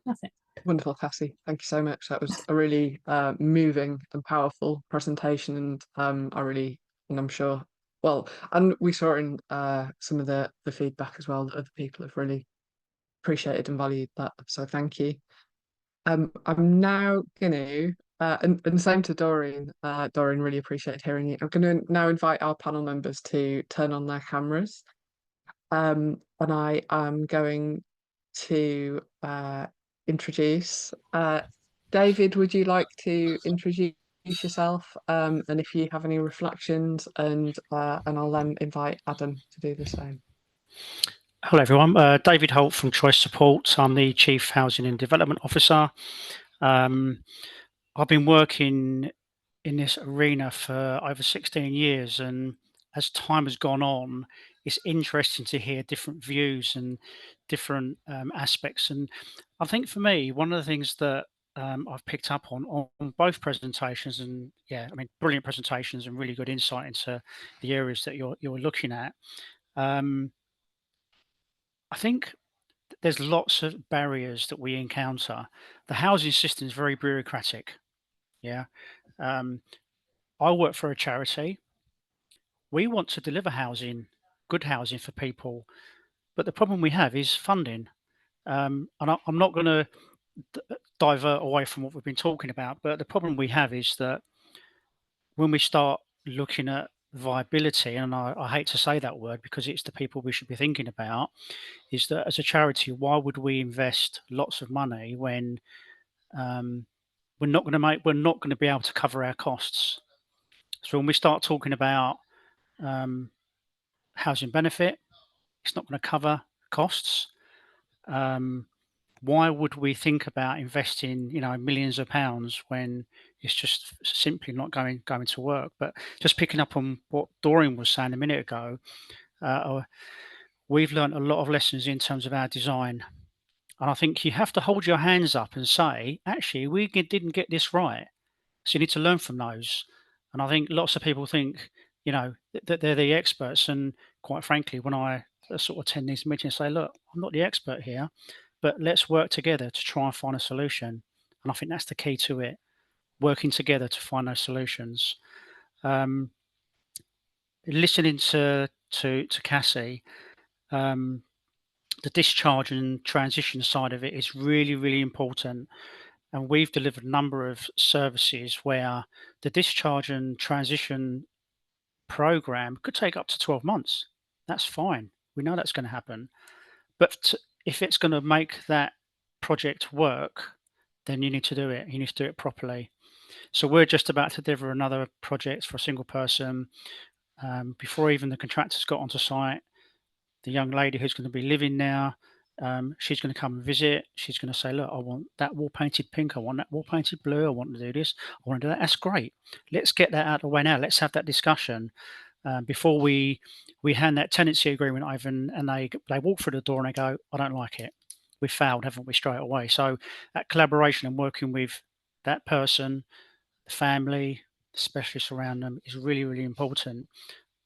Perfect. Wonderful, Cassie. Thank you so much. That was a really moving and powerful presentation, and I'm sure, well, and we saw in some of the feedback as well that other people have really appreciated and valued that. So thank you. I'm now going to, and same to Doreen. Doreen, really appreciate hearing you. I'm going to now invite our panel members to turn on their cameras. And I am going to introduce David. Would you like to introduce yourself, and if you have any reflections, and I'll then invite Adam to do the same. Hello everyone, David Holt from Choice Support. I'm the Chief Housing and Development Officer. I've been working in this arena for over 16 years, and as time has gone on, it's interesting to hear different views and different aspects. And I think for me, one of the things that I've picked up on both presentations, and yeah, I mean, brilliant presentations and really good insight into the areas that you're looking at. I think there's lots of barriers that we encounter. The housing system is very bureaucratic. Yeah. I work for a charity. We want to deliver housing, good housing for people, but the problem we have is funding. And I'm not going to divert away from what we've been talking about, but the problem we have is that when we start looking at viability, and I hate to say that word because it's the people we should be thinking about, is that as a charity, why would we invest lots of money when we're not going to be able to cover our costs? So when we start talking about housing benefit, it's not going to cover costs. Why would we think about investing, millions of pounds when it's just simply not going to work? But just picking up on what Doreen was saying a minute ago, we've learned a lot of lessons in terms of our design. And I think you have to hold your hands up and say, actually, we didn't get this right. So you need to learn from those. And I think lots of people think, that they're the experts. And quite frankly, when I sort of attend these meetings, I say, look, I'm not the expert here, but let's work together to try and find a solution. And I think that's the key to it, working together to find those solutions. Listening to Cassie, the discharge and transition side of it is really, really important. And we've delivered a number of services where the discharge and transition program could take up to 12 months. That's fine. We know that's going to happen. But if it's going to make that project work, then you need to do it. You need to do it properly. So we're just about to deliver another project for a single person. Before even the contractors got onto site, the young lady who's going to be living now, she's going to come and visit. She's going to say, look, I want that wall painted pink. I want that wall painted blue. I want to do this. I want to do that. That's great. Let's get that out of the way now. Let's have that discussion before we hand that tenancy agreement over and they walk through the door and they go, I don't like it. We've failed, haven't we, straight away? So that collaboration and working with that person, the family, the specialists around them is really, really important.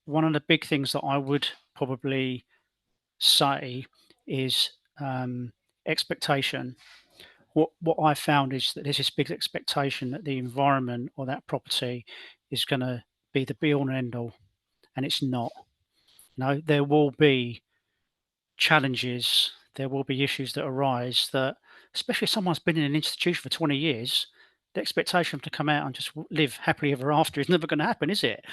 One of the big things that I would probably say is expectation. What I found is that there's this big expectation that the environment or that property is going to be the be all and end all, and it's not. There will be challenges, there will be issues that arise that especially if someone's been in an institution for 20 years, the expectation to come out and just live happily ever after is never going to happen, is it?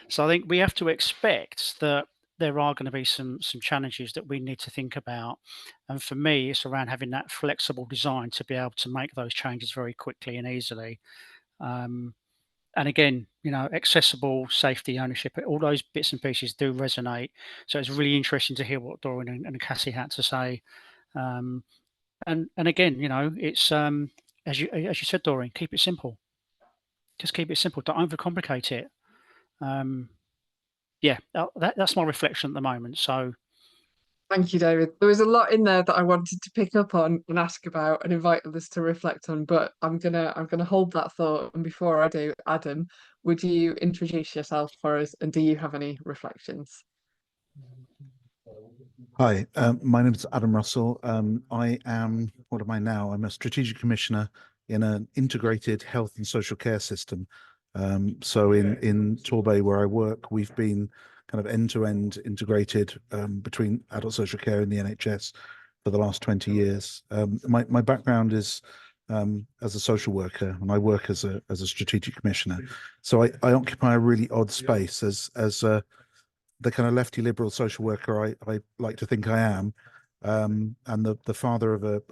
So I think we have to expect that there are going to be some challenges that we need to think about. And for me, it's around having that flexible design to be able to make those changes very quickly and easily. And again, accessible, safety, ownership, all those bits and pieces do resonate. So it's really interesting to hear what Doreen and Cassie had to say. And again, it's as you said, Doreen, keep it simple. Just keep it simple. Don't overcomplicate it. Yeah, that's my reflection at the moment. So Thank you, David. There was a lot in there that I wanted to pick up on and ask about and invite others to reflect on, but I'm gonna hold that thought. And before I do, Adam, would you introduce yourself for us, and do you have any reflections? Hi, my name is Adam Russell. I am, what am I now? I'm a strategic commissioner in an integrated health and social care system. So in Torbay, where I work, we've been kind of end-to-end integrated between adult social care and the NHS for the last 20 years. My background is as a social worker, and I work as a strategic commissioner. So I occupy a really odd space as the kind of lefty liberal social worker I like to think I am, and the father of a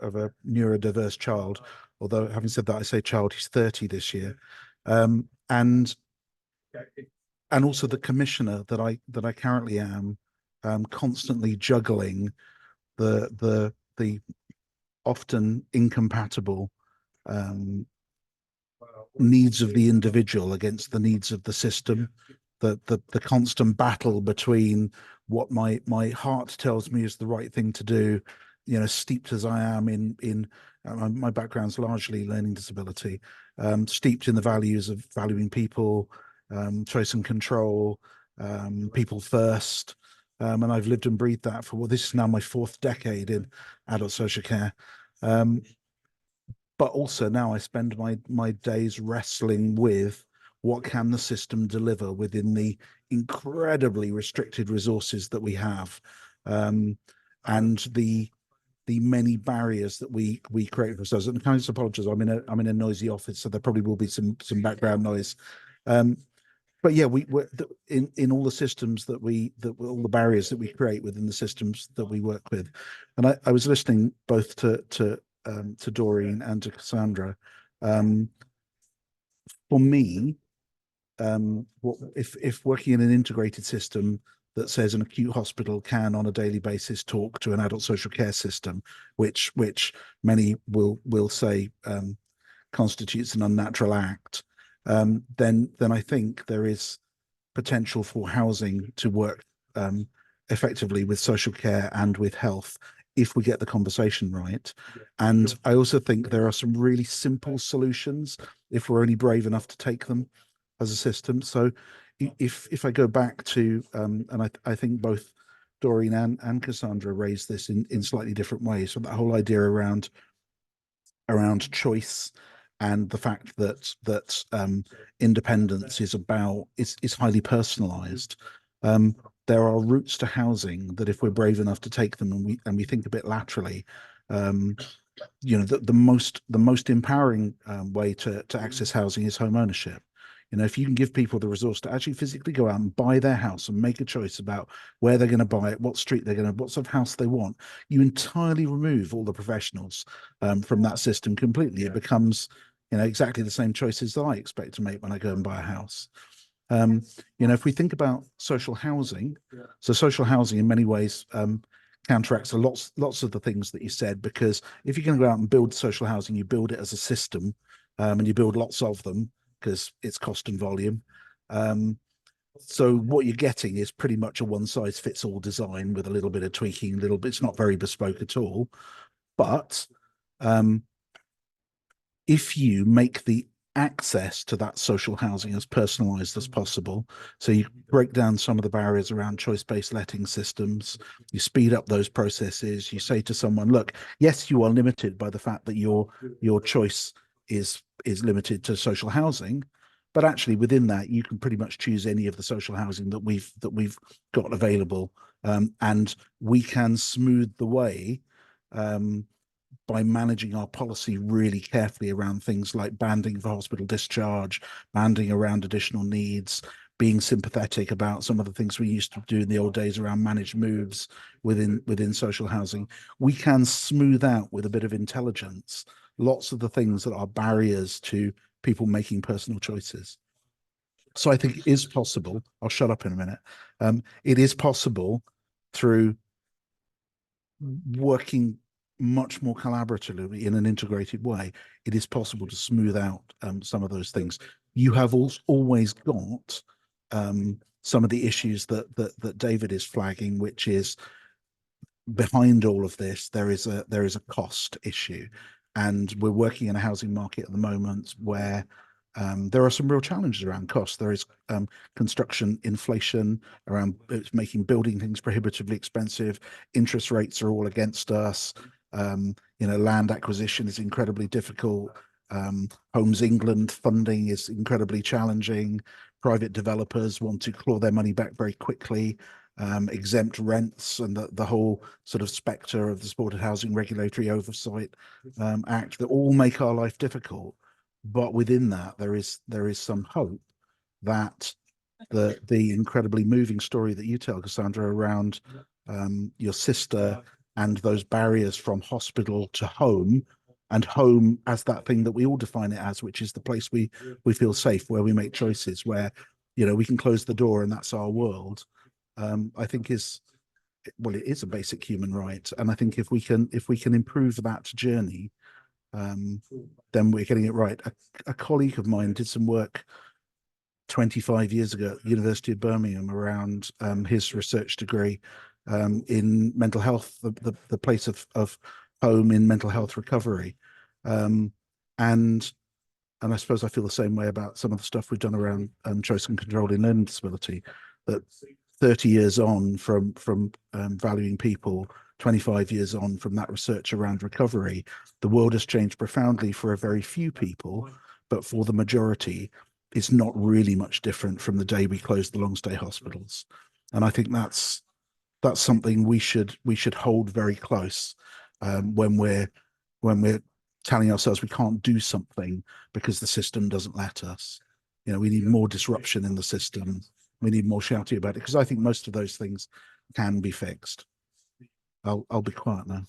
neurodiverse child. Although having said that, I say child, he's 30 this year, and also the commissioner that I currently am, constantly juggling the often incompatible needs of the individual against the needs of the system. The constant battle between what my heart tells me is the right thing to do, steeped as I am in my background's largely learning disability, steeped in the values of valuing people, choice and control, people first, and I've lived and breathed that for this is now my 4th decade in adult social care. But also now I spend my days wrestling with what can the system deliver within the incredibly restricted resources that we have, and the many barriers that we create for ourselves. And can I just apologize? I'm in a noisy office, so there probably will be some background noise. But yeah, we're in all the systems that all the barriers that we create within the systems that we work with. And I was listening both to Doreen and to Cassandra. For me, if working in an integrated system that says an acute hospital can on a daily basis talk to an adult social care system, which many will say constitutes an unnatural act, then I think there is potential for housing to work effectively with social care and with health if we get the conversation right. And I also think there are some really simple solutions if we're only brave enough to take them as a system. So if I go back to and I think both Doreen and Cassandra raised this in slightly different ways. So that whole idea around choice and the fact that independence is highly personalized. There are routes to housing that if we're brave enough to take them and we think a bit laterally, the most empowering way to access housing is home ownership. If you can give people the resource to actually physically go out and buy their house and make a choice about where they're going to buy it, what street what sort of house they want, you entirely remove all the professionals from that system completely. It becomes, exactly the same choices that I expect to make when I go and buy a house. If we think about social housing, so social housing in many ways counteracts lots of the things that you said, because if you're going to go out and build social housing, you build it as a system, and you build lots of them because it's cost and volume. So what you're getting is pretty much a one-size-fits-all design with a little bit of tweaking, it's not very bespoke at all. But if you make the access to that social housing as personalized as possible, so you break down some of the barriers around choice-based letting systems, you speed up those processes, you say to someone, look, yes, you are limited by the fact that your choice is limited to social housing, but actually within that you can pretty much choose any of the social housing that we've got available, and we can smooth the way by managing our policy really carefully around things like banding for hospital discharge, banding around additional needs, being sympathetic about some of the things we used to do in the old days around managed moves within social housing, we can smooth out with a bit of intelligence lots of the things that are barriers to people making personal choices. So I think it is possible. I'll shut up in a minute. It is possible through working much more collaboratively in an integrated way. It is possible to smooth out some of those things. You have always got some of the issues that David is flagging, which is behind all of this, there is a cost issue. And we're working in a housing market at the moment where there are some real challenges around cost. There is construction inflation around making building things prohibitively expensive. Interest rates are all against us. Land acquisition is incredibly difficult. Homes England funding is incredibly challenging. Private developers want to claw their money back very quickly. Exempt rents and the whole sort of spectre of the Supported Housing Regulatory Oversight Act that all make our life difficult. But within that, there is some hope that the incredibly moving story that you tell, Cassandra, around your sister and those barriers from hospital to home, and home as that thing that we all define it as, which is the place we feel safe, where we make choices, where we can close the door and that's our world. I think it is a basic human right, and I think if we can improve that journey, then we're getting it right. A colleague of mine did some work 25 years ago at the University of Birmingham around his research degree in mental health, the place of home in mental health recovery, and I suppose I feel the same way about some of the stuff we've done around choice and control in learning disability. That 30 years on from valuing people, 25 years on from that research around recovery, the world has changed profoundly for a very few people, but for the majority, it's not really much different from the day we closed the long stay hospitals. And I think that's something we should hold very close when we're telling ourselves we can't do something because the system doesn't let us. We need more disruption in the system. We need more shouting about it, because I think most of those things can be fixed. I'll be quiet now.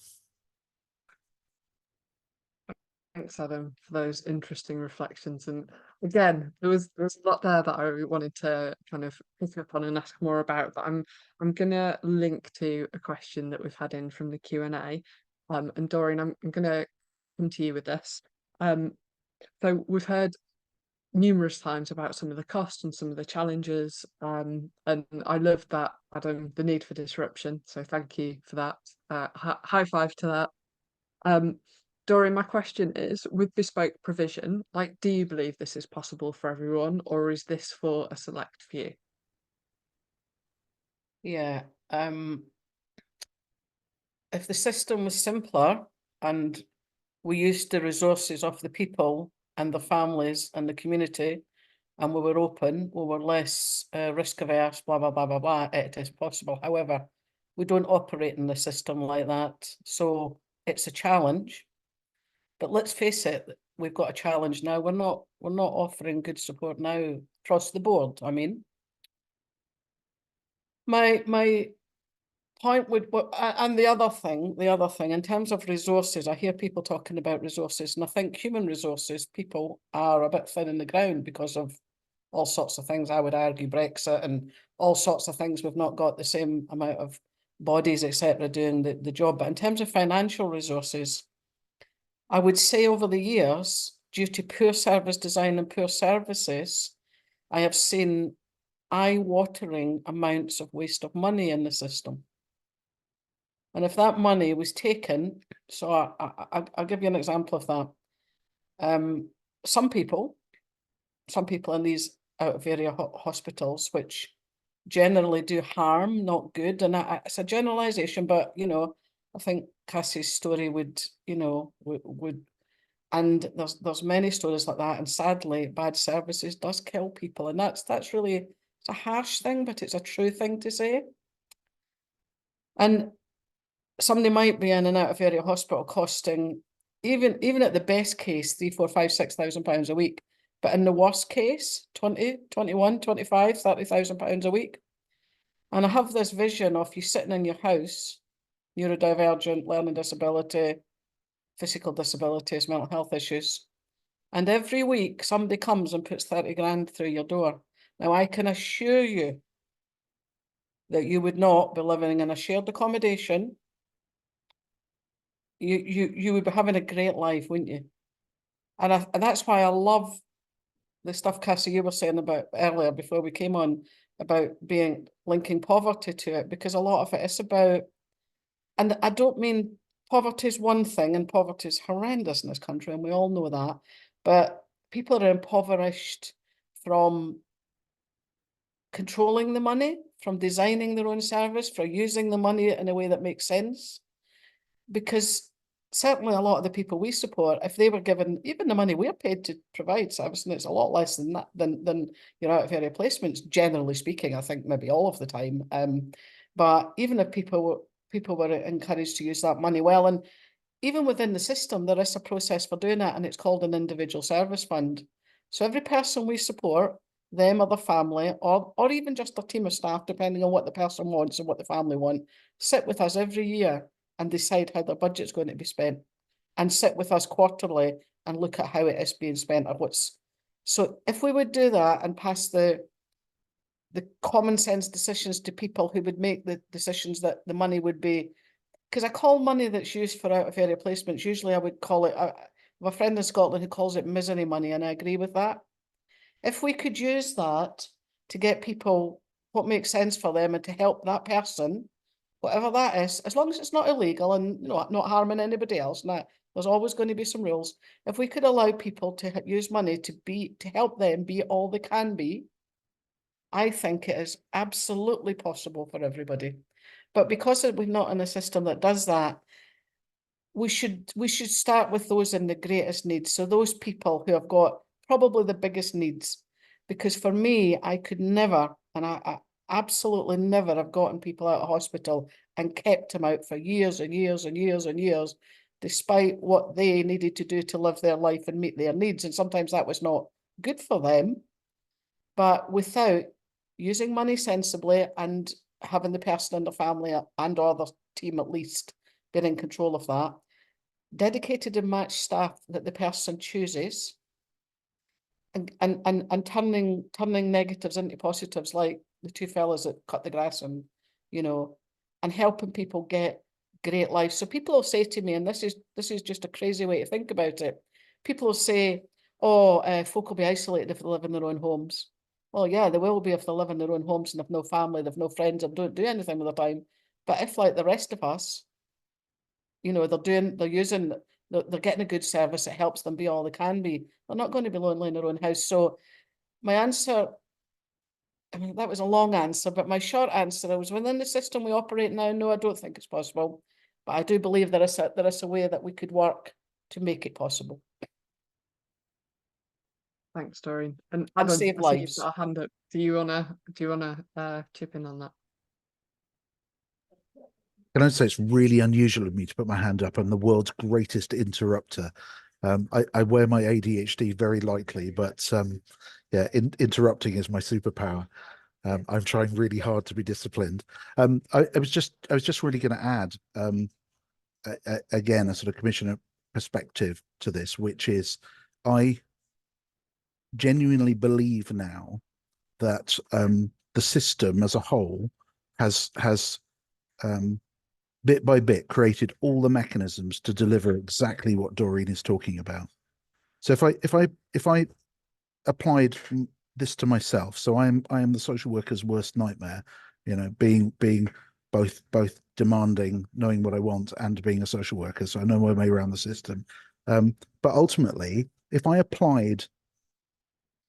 Thanks, Adam, for those interesting reflections. And again, there was a lot there that I wanted to kind of pick up on and ask more about. But I'm gonna link to a question that we've had in from the Q&A. And Doreen, I'm gonna come to you with this. So we've heard numerous times about some of the costs and some of the challenges, and I love that, Adam, the need for disruption, so thank you for that. High five to that. Doreen, my question is, with bespoke provision, do you believe this is possible for everyone, or is this for a select few? Yeah, if the system was simpler and we used the resources of the people and the families and the community, and we were open, we were less risk averse, blah, blah, blah, blah, blah, it is possible. However, we don't operate in the system like that. So it's a challenge, but let's face it, we've got a challenge now. We're not offering good support now across the board. I mean, my point would, and the other thing, in terms of resources, I hear people talking about resources, and I think human resources, people are a bit thin in the ground because of all sorts of things. I would argue Brexit and all sorts of things. We've not got the same amount of bodies, etc., doing the job. But in terms of financial resources, I would say over the years, due to poor service design and poor services, I have seen eye-watering amounts of waste of money in the system. And if that money was taken, so I'll give you an example of that. Some people in these out of area hospitals, which generally do harm, not good. And it's a generalization, but I think Cassie's story would, and there's many stories like that. And sadly, bad services does kill people, and that's really, it's a harsh thing, but it's a true thing to say. And somebody might be in an out of area hospital costing even at the best case, 3, 4, 5, 6,000 pounds a week. But in the worst case, 20, 21, 25, 30,000 pounds a week. And I have this vision of you sitting in your house, neurodivergent, learning disability, physical disabilities, mental health issues. And every week somebody comes and puts 30 grand through your door. Now, I can assure you that you would not be living in a shared accommodation. You would be having a great life, wouldn't you? And that's why I love the stuff, Cassie, you were saying about earlier before we came on, about linking poverty to it, because a lot of it is about, and I don't mean poverty is one thing, and poverty is horrendous in this country, and we all know that, but people are impoverished from controlling the money, from designing their own service, for using the money in a way that makes sense. Because certainly a lot of the people we support, if they were given even the money we're paid to provide service, and it's a lot less than that, than your out of area placements, generally speaking, I think maybe all of the time. But even if people were encouraged to use that money well, and even within the system, there is a process for doing that, and it's called an individual service fund. So every person we support, them or the family, or even just a team of staff, depending on what the person wants and what the family want, sit with us every year and decide how their budget's going to be spent, and sit with us quarterly and look at how it is being spent or what's. So if we would do that and pass the common sense decisions to people who would make the decisions that the money would be, because I call money that's used for out of area placements, usually I would call it, I have a friend in Scotland who calls it misery money, and I agree with that. If we could use that to get people what makes sense for them and to help that person, whatever that is, as long as it's not illegal and not harming anybody else, now there's always going to be some rules. If we could allow people to use money to help them be all they can be, I think it is absolutely possible for everybody. But because we're not in a system that does that, we should start with those in the greatest needs. So those people who have got probably the biggest needs. Because for me, I could never, and I absolutely never have gotten people out of hospital and kept them out for years and years and years and years, despite what they needed to do to live their life and meet their needs. And sometimes that was not good for them. But without using money sensibly and having the person in the family and or the team at least being in control of that, dedicated and matched staff that the person chooses, and turning negatives into positives, like the two fellas that cut the grass, and and helping people get great lives. So people will say to me, and this is just a crazy way to think about it, people will say, oh, folk will be isolated if they live in their own homes. Well, yeah, they will be if they live in their own homes and have no family, they've no friends, and don't do anything with their time. But if, like the rest of us, they're getting a good service, it helps them be all they can be, they're not going to be lonely in their own house. So my answer, I mean, that was a long answer, but my short answer was, within the system we operate now, no, I don't think it's possible. But I do believe there is a way that we could work to make it possible. Thanks, Doreen. And And Adam, save I see you've lives. got a hand up. Do you wanna chip in on that? Can I say it's really unusual of me to put my hand up? I'm the world's greatest interrupter. I wear my ADHD very lightly, but yeah, interrupting is my superpower. I'm trying really hard to be disciplined. I was just really going to add again a sort of commissioner perspective to this, which is I genuinely believe now that the system as a whole has bit by bit created all the mechanisms to deliver exactly what Doreen is talking about. So if I applied this to myself, so I am the social worker's worst nightmare, being both demanding, knowing what I want, and being a social worker. So I know my way around the system. But ultimately, if I applied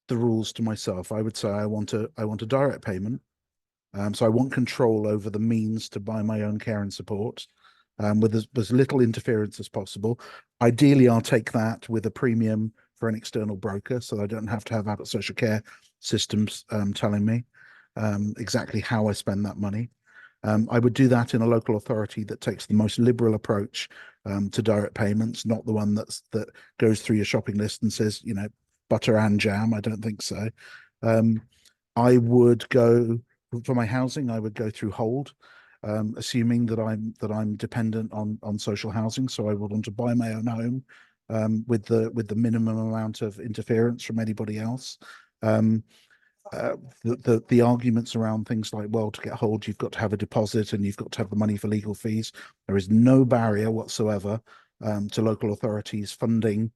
the rules to myself, I would say I want a direct payment. So I want control over the means to buy my own care and support, with as little interference as possible. Ideally, I'll take that with a premium for an external broker, so I don't have to have adult social care systems telling me exactly how I spend that money. I would do that in a local authority that takes the most liberal approach to direct payments, not the one that goes through your shopping list and says, you know, butter and jam. I don't think so. I would go for my housing. I would go through Hold, assuming that I'm dependent on social housing. So I would want to buy my own home with the minimum amount of interference from anybody else. The arguments around things like, well, to get Hold, you've got to have a deposit and you've got to have the money for legal fees. There is no barrier whatsoever to local authorities funding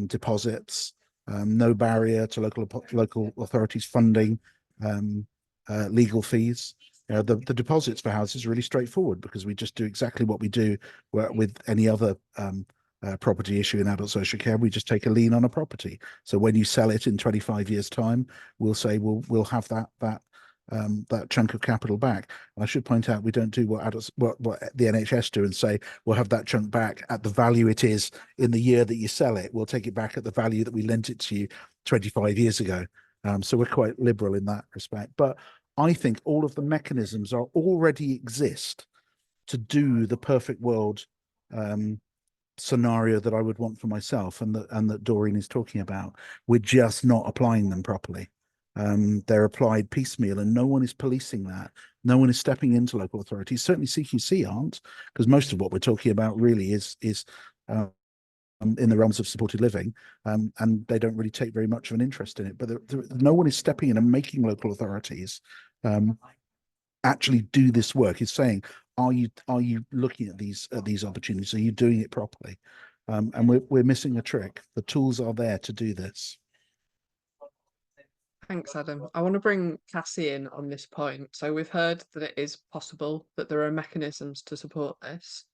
deposits. No barrier to local authorities funding legal fees. The deposits for houses are really straightforward because we just do exactly what we do with any other property issue in adult social care. We just take a lien on a property. So when you sell it in 25 years' time, we'll say we'll have that chunk of capital back. And I should point out we don't do what the NHS do and say we'll have that chunk back at the value it is in the year that you sell it. We'll take it back at the value that we lent it to you 25 years ago. So we're quite liberal in that respect. But I think all of the mechanisms already exist to do the perfect world scenario that I would want for myself and that Doreen is talking about. We're just not applying them properly. They're applied piecemeal and no one is policing that. No one is stepping into local authorities. Certainly CQC aren't, because most of what we're talking about really is in the realms of supported living, and they don't really take very much of an interest in it. But no one is stepping in and making local authorities actually do this work. It's saying, are you looking at these opportunities? Are you doing it properly? And we're missing a trick. The tools are there to do this. Thanks, Adam. I want to bring Cassie in on this point. So we've heard that it is possible, that there are mechanisms to support this.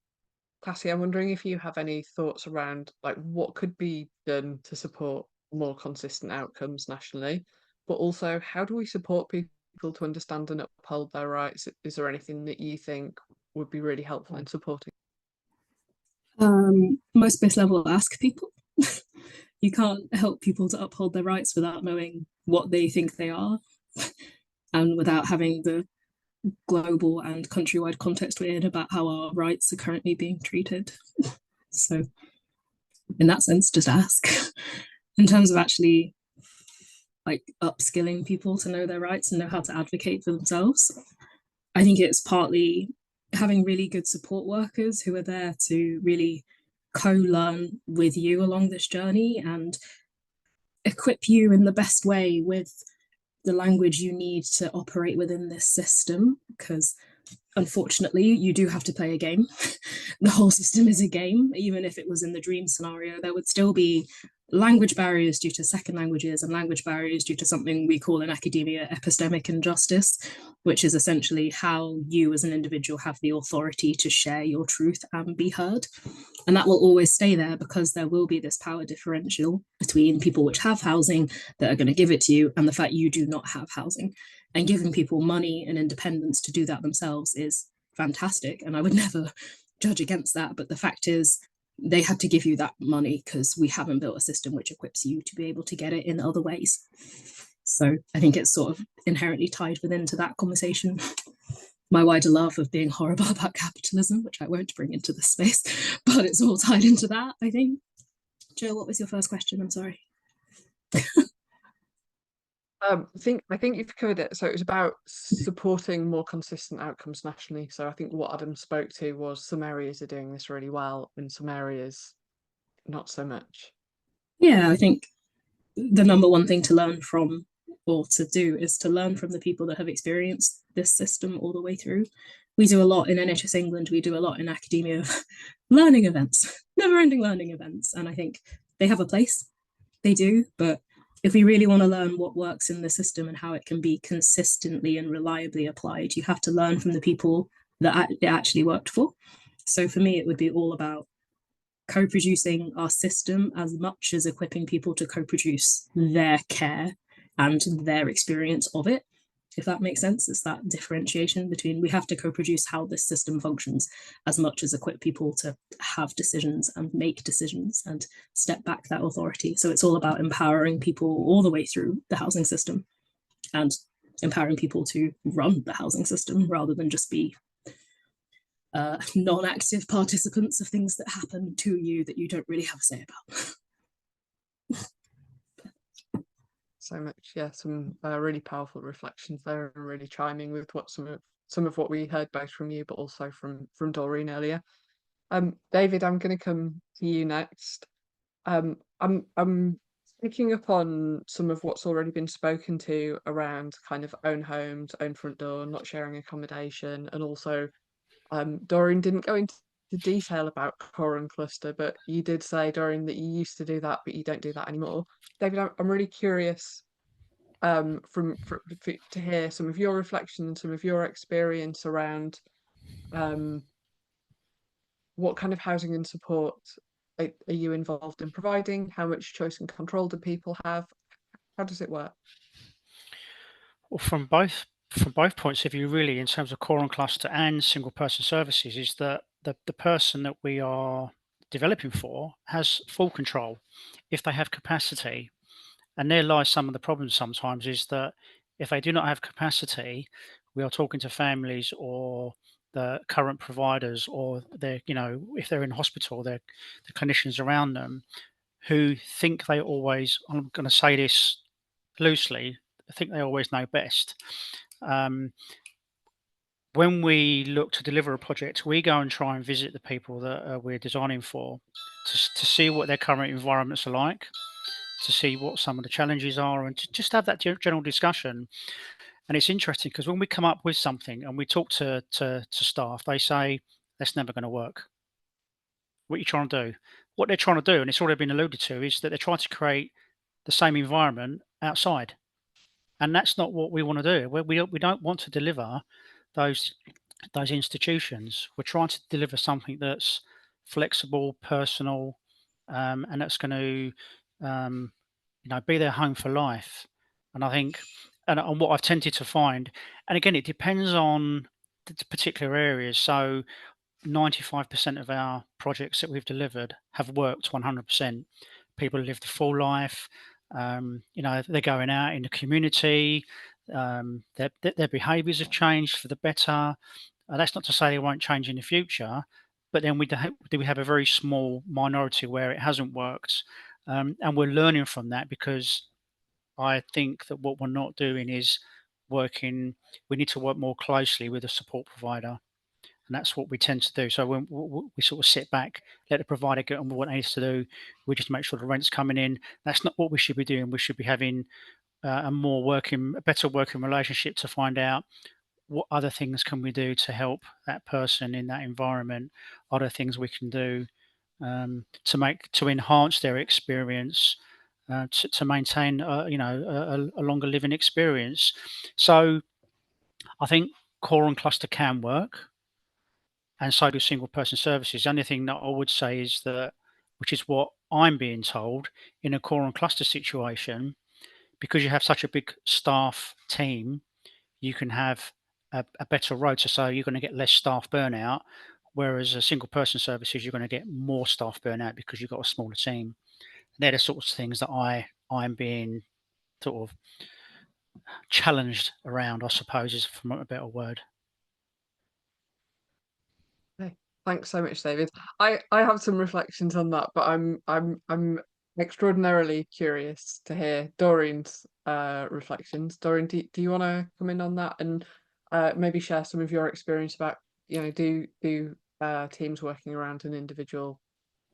Cassie, I'm wondering if you have any thoughts around like what could be done to support more consistent outcomes nationally, but also how do we support people to understand and uphold their rights? Is there anything that you think would be really helpful in supporting? Most base level ask people. You can't help people to uphold their rights without knowing what they think they are and without having the global and countrywide context we're in about how our rights are currently being treated. So in that sense, just ask. In terms of actually like upskilling people to know their rights and know how to advocate for themselves, I think it's partly having really good support workers who are there to really co-learn with you along this journey and equip you in the best way with the language you need to operate within this system, because unfortunately you do have to play a game. The whole system is a game. Even if it was in the dream scenario, there would still be language barriers due to second languages and language barriers due to something we call in academia epistemic injustice, which is essentially how you as an individual have the authority to share your truth and be heard. And that will always stay there because there will be this power differential between people which have housing that are going to give it to you and the fact you do not have housing. And giving people money and independence to do that themselves is fantastic. And I would never judge against that. But the fact is, they had to give you that money because we haven't built a system which equips you to be able to get it in other ways. So I think it's sort of inherently tied within to that conversation. My wider love of being horrible about capitalism, which I won't bring into this space, but it's all tied into that, I think. Jill, what was your first question? I'm sorry. I think you've covered it. So it was about supporting more consistent outcomes nationally. So I think what Adam spoke to was some areas are doing this really well and some areas not so much. Yeah, I think the number one thing to learn from or to do is to learn from the people that have experienced this system all the way through. We do a lot in NHS England, we do a lot in academia, learning events, never-ending learning events. And I think they have a place, they do, but if we really want to learn what works in the system and how it can be consistently and reliably applied, you have to learn from the people that it actually worked for. So for me, it would be all about co-producing our system as much as equipping people to co-produce their care and their experience of it. If that makes sense, it's that differentiation between we have to co-produce how this system functions as much as equip people to have decisions and make decisions and step back that authority. So it's all about empowering people all the way through the housing system and empowering people to run the housing system rather than just be non-active participants of things that happen to you that you don't really have a say about. So much, yeah, some really powerful reflections there, and really chiming with what some of what we heard both from you, but also from Doreen earlier. David, I'm going to come to you next. I'm picking up on some of what's already been spoken to around kind of own homes, own front door, not sharing accommodation, and also Doreen didn't go into detail about core and cluster, but you did say, Doreen, that you used to do that, but you don't do that anymore. David, I'm really curious to hear some of your reflection and some of your experience around what kind of housing and support are you involved in providing? How much choice and control do people have? How does it work? Well, from both points of view, really, in terms of core and cluster and single person services, is that the person that we are developing for has full control if they have capacity. And there lies some of the problems sometimes, is that if they do not have capacity, we are talking to families or the current providers, or if they're in hospital, the clinicians around them, who think they always, I'm going to say this loosely, I think they always know best. When we look to deliver a project, we go and try and visit the people that we're designing for to see what their current environments are like, to see what some of the challenges are, and to just have that general discussion. And it's interesting because when we come up with something and we talk to staff, they say, that's never going to work. What are you trying to do? What they're trying to do, and it's already been alluded to, is that they're trying to create the same environment outside. And that's not what we want to do. We don't want to deliver those institutions. We're trying to deliver something that's flexible, personal, and that's going to be their home for life. And I think, and what I've tended to find, and again, it depends on the particular areas. So 95% of our projects that we've delivered have worked 100%. People live the full life. They're going out in the community. Their behaviours have changed for the better. That's not to say they won't change in the future, but then we have a very small minority where it hasn't worked, and we're learning from that, because I think that what we're not doing is working. We need to work more closely with a support provider. And that's what we tend to do. So when we sort of sit back, let the provider get on with what it needs to do, we just make sure the rent's coming in. That's not what we should be doing. We should be having a better working relationship to find out what other things can we do to help that person in that environment. Other things we can do to enhance their experience, to maintain a longer living experience. So I think core and cluster can work, and so do single person services. The only thing that I would say is that, which is what I'm being told, in a core and cluster situation, because you have such a big staff team, you can have a better rota, so you're going to get less staff burnout, whereas a single person services, you're going to get more staff burnout because you've got a smaller team. They're the sorts of things that I'm being sort of challenged around, I suppose, is from a better word. Thanks so much, David. I have some reflections on that, but I'm extraordinarily curious to hear Doreen's reflections. Doreen, do you want to come in on that and maybe share some of your experience about, do teams working around an individual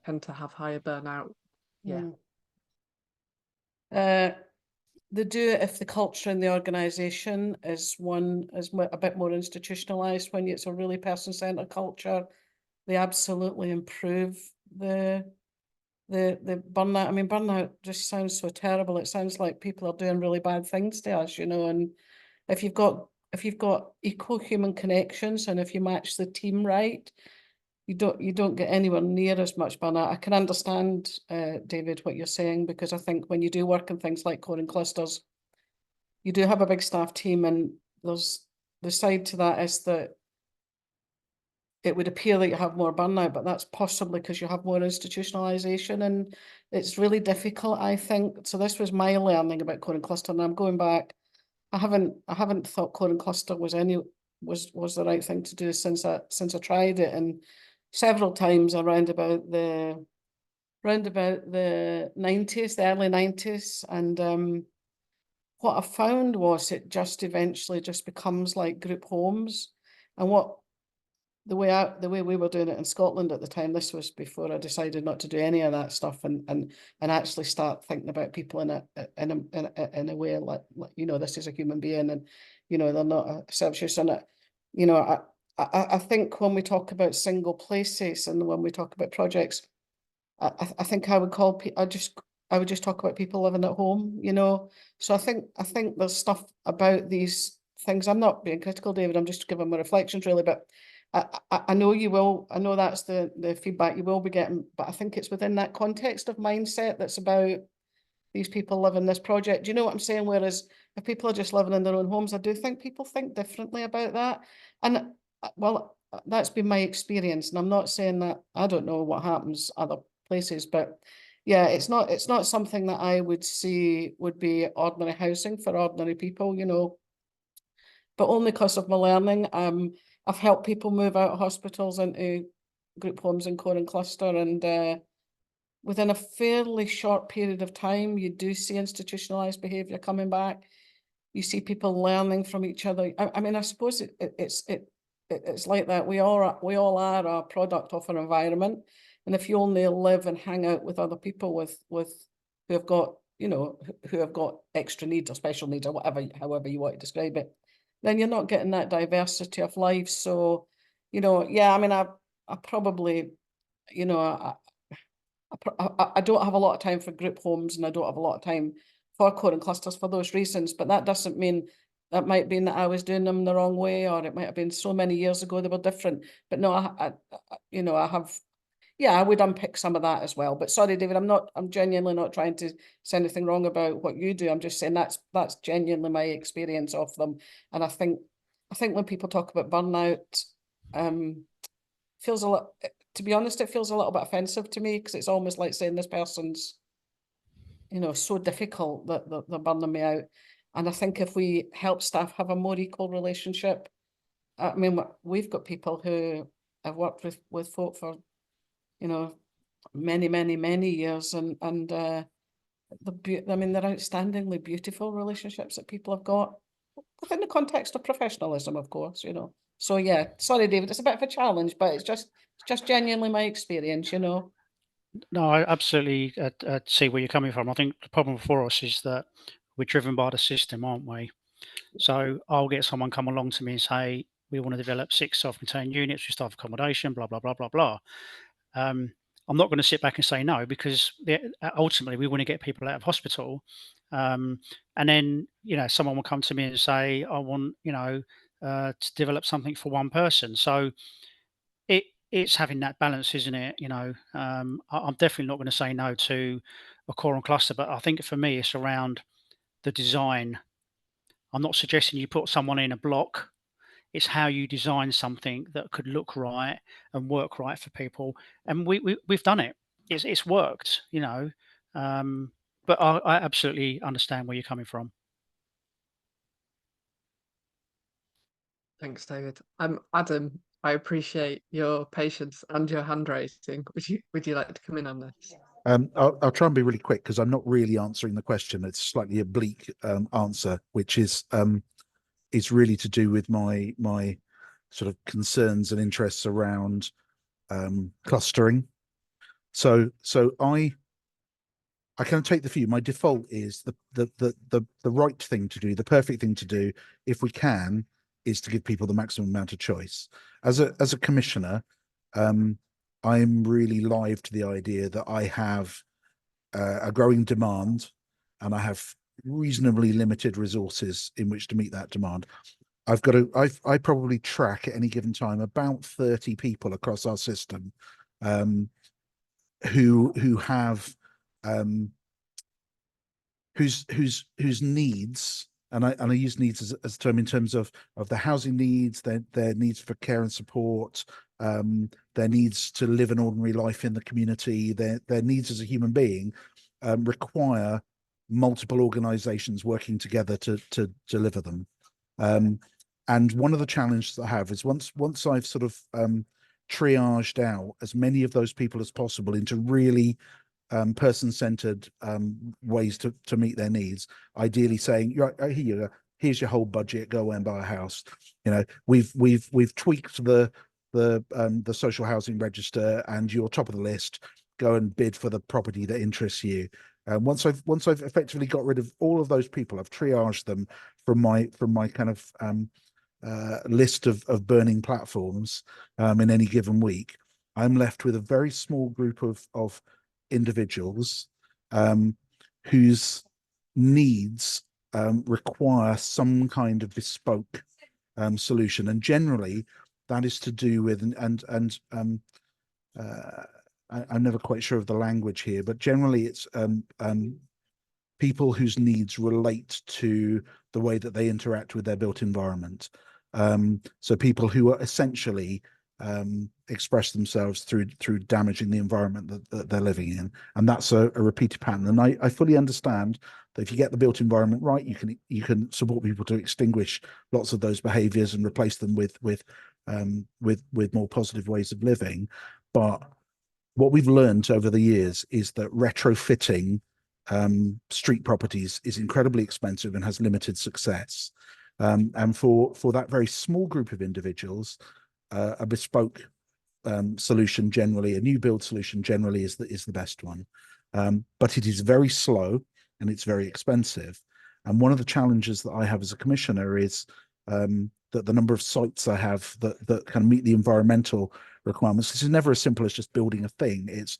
tend to have higher burnout? Yeah. They do it if the culture in the organisation is a bit more institutionalised. When it's a really person-centred culture, they absolutely improve the burnout. I mean, burnout just sounds so terrible. It sounds like people are doing really bad things to us, and if you've got equal human connections, and if you match the team right, you don't get anywhere near as much burnout. I can understand, David, what you're saying, because I think when you do work in things like core and clusters, you do have a big staff team, and there's the side to that is that it would appear that you have more burnout, but that's possibly because you have more institutionalization, and it's really difficult, I think. So this was my learning about core and cluster, and I'm going back I haven't thought core and cluster was the right thing to do since I tried it, and several times around about the 90s, the early 90s, and what I found was it just eventually just becomes like group homes. And the way we were doing it in Scotland at the time, this was before I decided not to do any of that stuff and actually start thinking about people in a way like, you know, this is a human being, and you know, they're not a self-use. And you know, I think when we talk about single places and when we talk about projects, I think I would call I would just talk about people living at home, you know. So I think there's stuff about these things. I'm not being critical, David. I'm just giving my reflections really, but I know you will. I know that's the feedback you will be getting, but I think it's within that context of mindset that's about these people living this project. Do you know what I'm saying? Whereas if people are just living in their own homes, I do think people think differently about that. And well, that's been my experience, and I'm not saying that I don't know what happens other places, but yeah, it's not something that I would see would be ordinary housing for ordinary people, you know, but only because of my learning. I've helped people move out of hospitals into group homes in core and cluster, and within a fairly short period of time, you do see institutionalized behavior coming back. You see people learning from each other. I mean, I suppose it's like that. We all are a product of our environment, and if you only live and hang out with other people with who have got, you know, who have got extra needs or special needs or whatever, however you want to describe it, then you're not getting that diversity of life. So, you know, yeah, I mean, I probably, you know, I don't have a lot of time for group homes, and I don't have a lot of time for core and clusters for those reasons, but that doesn't mean that might mean that I was doing them the wrong way, or it might have been so many years ago they were different. But no, you know, I would unpick some of that as well. But sorry, David, I'm genuinely not trying to say anything wrong about what you do. I'm just saying that's genuinely my experience of them. And I think when people talk about burnout, feels a lot, to be honest, it feels a little bit offensive to me, because it's almost like saying this person's, you know, so difficult that they're burning me out. And I think if we help staff have a more equal relationship, I mean, we've got people who have worked with folk for, you know, many years, and I mean, they're outstandingly beautiful relationships that people have got within the context of professionalism, of course, you know. So yeah, sorry, David, it's a bit of a challenge, but it's just genuinely my experience, you know. No, I absolutely see where you're coming from. I think the problem for us is that we're driven by the system, aren't we? So I'll get someone come along to me and say, we want to develop 6 self-contained units with staff accommodation, blah, blah, blah, blah, blah. I'm not going to sit back and say no, because ultimately we want to get people out of hospital. And then, you know, someone will come to me and say, I want, you know, to develop something for one person. So it's having that balance, isn't it? You know, I'm definitely not going to say no to a core and cluster, but I think for me, it's around the design. I'm not suggesting you put someone in a block. It's how you design something that could look right and work right for people. And we've done it. It's worked, you know. But I absolutely understand where you're coming from. Thanks, David. Adam, I appreciate your patience and your hand raising. Would you like to come in on this? I'll try and be really quick, because I'm not really answering the question. It's slightly oblique answer, which is really to do with my sort of concerns and interests around clustering. So I can take the view. My default is the right thing to do, the perfect thing to do, if we can, is to give people the maximum amount of choice. As a commissioner, I'm really live to the idea that I have a growing demand, and I have reasonably limited resources in which to meet that demand. I probably track at any given time about 30 people across our system who have whose needs, and I use needs as a term in terms of the housing needs, their needs for care and support, their needs to live an ordinary life in the community, their needs as a human being, require multiple organizations working together to deliver them. And one of the challenges that I have is once I've sort of triaged out as many of those people as possible into really person-centered ways to meet their needs, ideally saying, here's your whole budget, go and buy a house. You know, we've tweaked the social housing register, and you're top of the list, go and bid for the property that interests you. Once I've effectively got rid of all of those people, I've triaged them from my kind of list of burning platforms in any given week. I'm left with a very small group of individuals whose needs require some kind of bespoke solution, and generally that is to do with I'm never quite sure of the language here, but generally it's people whose needs relate to the way that they interact with their built environment. So people who are essentially express themselves through damaging the environment that they're living in, and that's a repeated pattern. And I fully understand that if you get the built environment right, you can support people to extinguish lots of those behaviors and replace them with more positive ways of living. But what we've learned over the years is that retrofitting street properties is incredibly expensive and has limited success. And for that very small group of individuals, a bespoke solution, generally a new build solution, generally is the best one. But it is very slow and it's very expensive. And one of the challenges that I have as a commissioner is that the number of sites I have that can meet the environmental requirements. This is never as simple as just building a thing. It's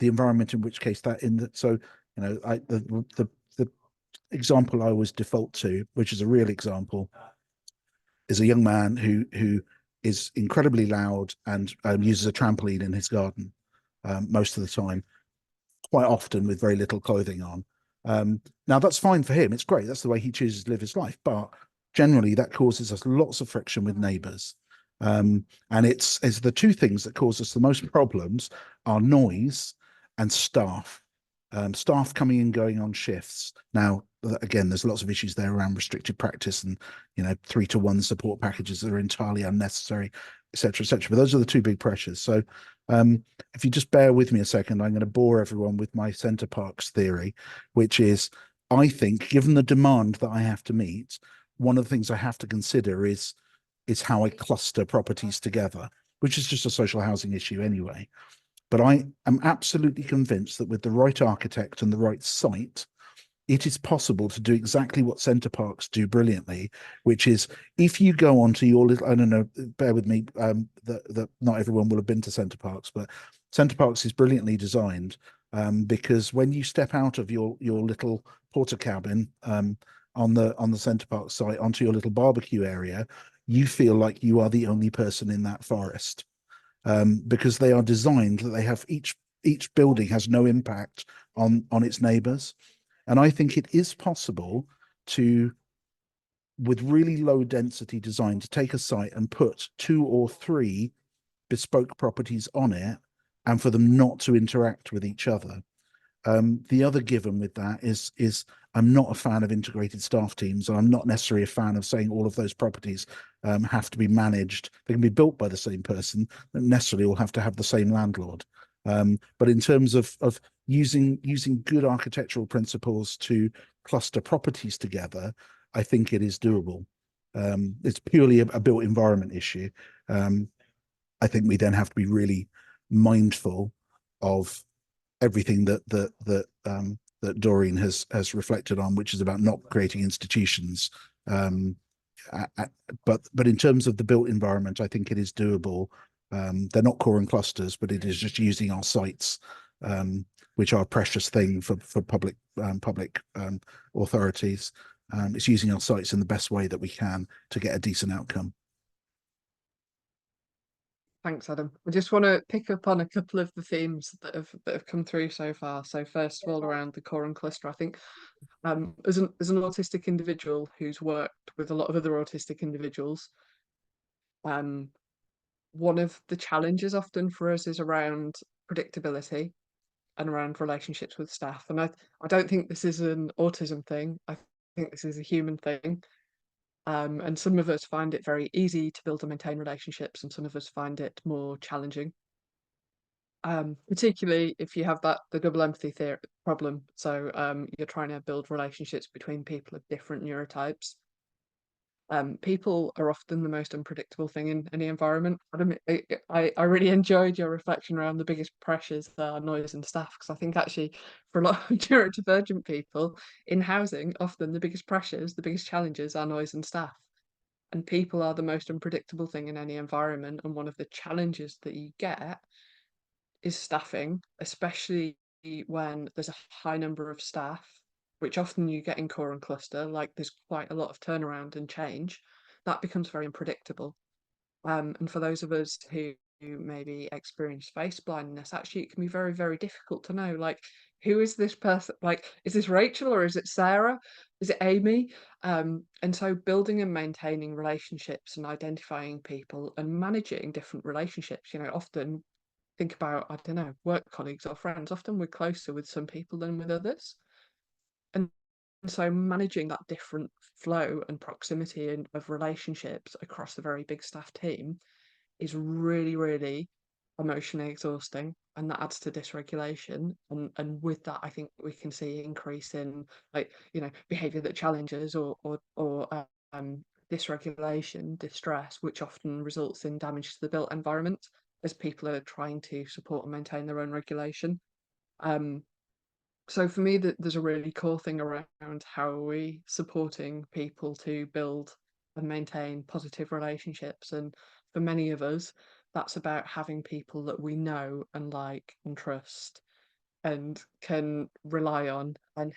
the environment in which case that so you know, the example I always default to, which is a real example, is a young man who is incredibly loud and uses a trampoline in his garden most of the time, quite often with very little clothing on. Now that's fine for him. It's great. That's the way he chooses to live his life. But generally that causes us lots of friction with neighbours. And it's the two things that cause us the most problems are noise and staff. Staff coming and going on shifts. Now, again, there's lots of issues there around restricted practice and, you know, 3-to-1 support packages that are entirely unnecessary, etc., etc. But those are the two big pressures. So if you just bear with me a second, I'm going to bore everyone with my Center Parcs theory, which is, I think, given the demand that I have to meet, one of the things I have to consider is how I cluster properties together, which is just a social housing issue anyway. But I am absolutely convinced that with the right architect and the right site, it is possible to do exactly what Center Parcs do brilliantly, which is if you go onto your little, I don't know, bear with me, that not everyone will have been to Center Parcs, but Center Parcs is brilliantly designed because when you step out of your little porta cabin on the Center Parcs site onto your little barbecue area, you feel like you are the only person in that forest. Because they are designed that they have each building has no impact on its neighbors. And I think it is possible to, with really low density design, to take a site and put 2 or 3 bespoke properties on it and for them not to interact with each other. The other given with that is I'm not a fan of integrated staff teams, and I'm not necessarily a fan of saying all of those properties have to be managed. They can be built by the same person, but necessarily all have to have the same landlord. But in terms of using good architectural principles to cluster properties together, I think it is doable. It's purely a built environment issue. I think we then have to be really mindful of everything that Doreen has reflected on, which is about not creating institutions. But in terms of the built environment, I think it is doable. They're not core and clusters, but it is just using our sites, which are a precious thing for public authorities. It's using our sites in the best way that we can to get a decent outcome. Thanks, Adam. I just want to pick up on a couple of the themes that have come through so far. So first of all, around the core and cluster, I think as an autistic individual who's worked with a lot of other autistic individuals, one of the challenges often for us is around predictability. and around relationships with staff. And I don't think this is an autism thing. I think this is a human thing. And some of us find it very easy to build and maintain relationships, and some of us find it more challenging. Particularly if you have the double empathy problem. So you're trying to build relationships between people of different neurotypes. People are often the most unpredictable thing in any environment. I really enjoyed your reflection around the biggest pressures are noise and staff, because I think actually for a lot of neurodivergent people in housing, often the biggest pressures, the biggest challenges are noise and staff. And people are the most unpredictable thing in any environment. And one of the challenges that you get is staffing, especially when there's a high number of staff, which often you get in core and cluster, like there's quite a lot of turnaround and change. That becomes very unpredictable. And for those of us who maybe experience face blindness, actually it can be very, very difficult to know, like, who is this person? Like, is this Rachel or is it Sarah? Is it Amy? And so building and maintaining relationships and identifying people and managing different relationships, often think about, I don't know, work colleagues or friends, often we're closer with some people than with others. And so managing that different flow and proximity of relationships across a very big staff team is really, really emotionally exhausting, and that adds to dysregulation. And with that, I think we can see increase in, like, behavior that challenges or dysregulation, distress, which often results in damage to the built environment as people are trying to support and maintain their own regulation. So for me, there's a really core thing around how are we supporting people to build and maintain positive relationships. And for many of us, that's about having people that we know and like and trust and can rely on, and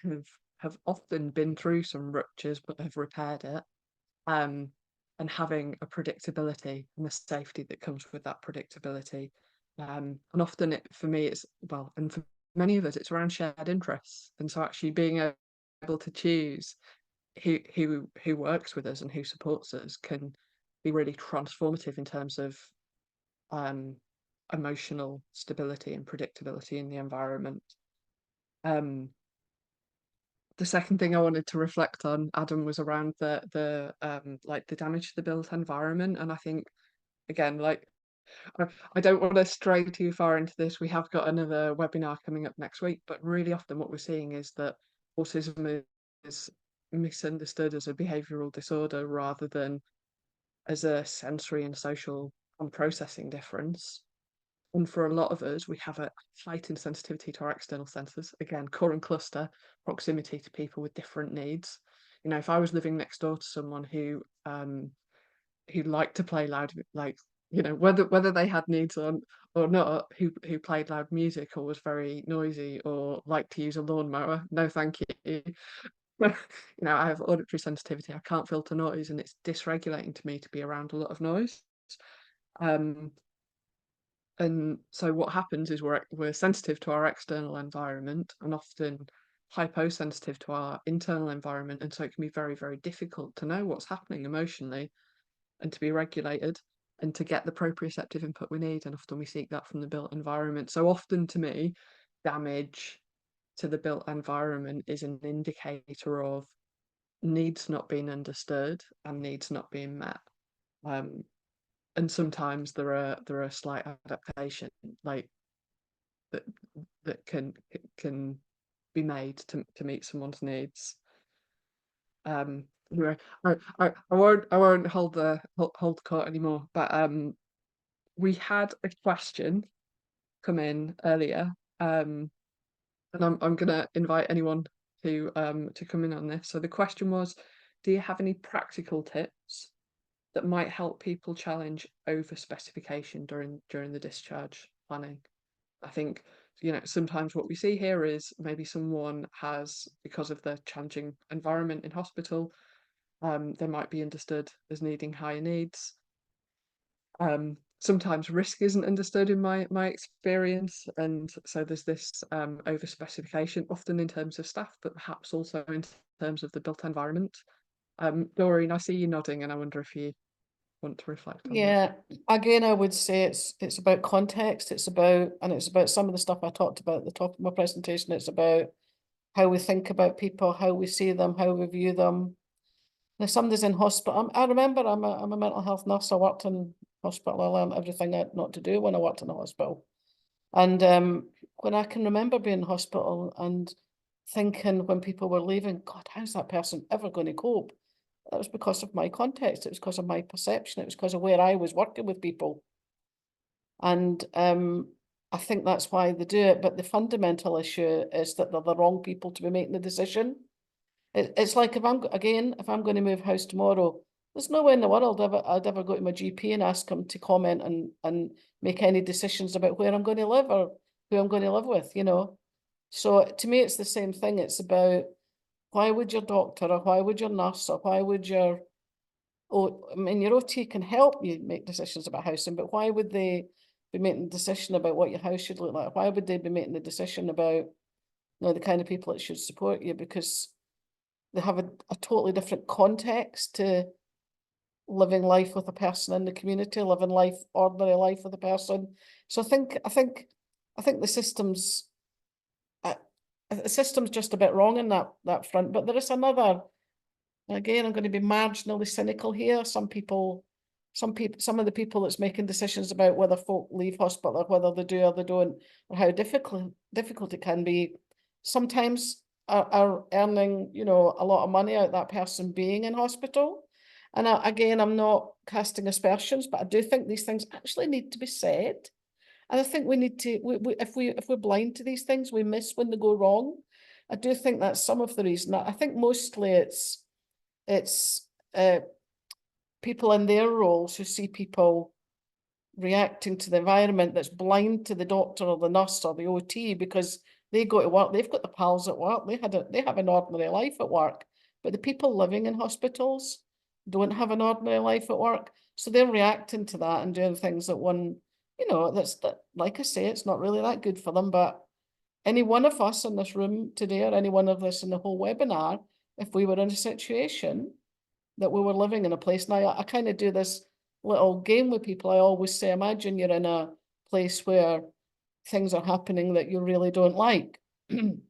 have often been through some ruptures but have repaired it. And having a predictability and the safety that comes with that predictability. And often for me, it's, well, and for many of us, it's around shared interests. And so actually being able to choose who works with us and who supports us can be really transformative in terms of emotional stability and predictability in the environment. The second thing I wanted to reflect on, Adam, was around the like the damage to the built environment. And I think, again, like, I don't want to stray too far into this. We have got another webinar coming up next week, but really often what we're seeing is that autism is misunderstood as a behavioural disorder rather than as a sensory and social and processing difference. And for a lot of us, we have a heightened sensitivity to our external senses. Again, core and cluster, proximity to people with different needs. If I was living next door to someone who liked to play loud, like, whether they had needs or not, who played loud music or was very noisy or liked to use a lawnmower, no thank you. I have auditory sensitivity. I can't filter noise, and it's dysregulating to me to be around a lot of noise. And so what happens is we're sensitive to our external environment and often hyposensitive to our internal environment. And so it can be very, very difficult to know what's happening emotionally and to be regulated and to get the proprioceptive input we need. And often we seek that from the built environment. So often, to me, damage to the built environment is an indicator of needs not being understood and needs not being met. And sometimes there are slight adaptation, like that can be made to meet someone's needs. Anyway, I won't hold the court anymore. But we had a question come in earlier, and I'm gonna invite anyone to come in on this. So the question was, do you have any practical tips that might help people challenge over specification during the discharge planning? I think, sometimes what we see here is maybe someone has, because of the challenging environment in hospital, they might be understood as needing higher needs. Sometimes risk isn't understood in my experience, and so there's this over specification, often in terms of staff, but perhaps also in terms of the built environment. Doreen, I see you nodding, and I wonder if you want to reflect on that. Yeah, again, I would say it's about context. It's about some of the stuff I talked about at the top of my presentation. It's about how we think about people, how we see them, how we view them. Now, somebody's in hospital. I remember I'm a mental health nurse. I worked in hospital. I learned everything not to do when I worked in a hospital. And when I can remember being in hospital and thinking when people were leaving, God, how's that person ever going to cope? That was because of my context. It was because of my perception. It was because of where I was working with people. And I think that's why they do it. But the fundamental issue is that they're the wrong people to be making the decision. It's like if I'm going to move house tomorrow, there's no way in the world I'd ever go to my GP and ask him to comment and make any decisions about where I'm going to live or who I'm going to live with, you know. So to me, it's the same thing. It's about why would your doctor or why would your nurse or why would your your OT can help you make decisions about housing, but why would they be making a decision about what your house should look like? Why would they be making the decision about the kind of people that should support you? Because they have a totally different context to living life with a person in the community, living life, ordinary life with a person. So I think the system's just a bit wrong in that front. But there is another. Again, I'm going to be marginally cynical here. Some of the people that's making decisions about whether folk leave hospital or whether they do or they don't, or how difficult it can be, sometimes are earning, a lot of money out that person being in hospital. And again, I'm not casting aspersions, but I do think these things actually need to be said. And I think we need to, if we're blind to these things, we miss when they go wrong. I do think that's some of the reason. I think mostly it's people in their roles who see people reacting to the environment that's blind to the doctor or the nurse or the OT because they go to work, they've got the pals at work, they have an ordinary life at work, but the people living in hospitals don't have an ordinary life at work, so they're reacting to that and doing things that like I say, it's not really that good for them. But any one of us in this room today, or any one of us in the whole webinar, if we were in a situation that we were living in a place, now I kind of do this little game with people. I always say, imagine you're in a place where things are happening that you really don't like. And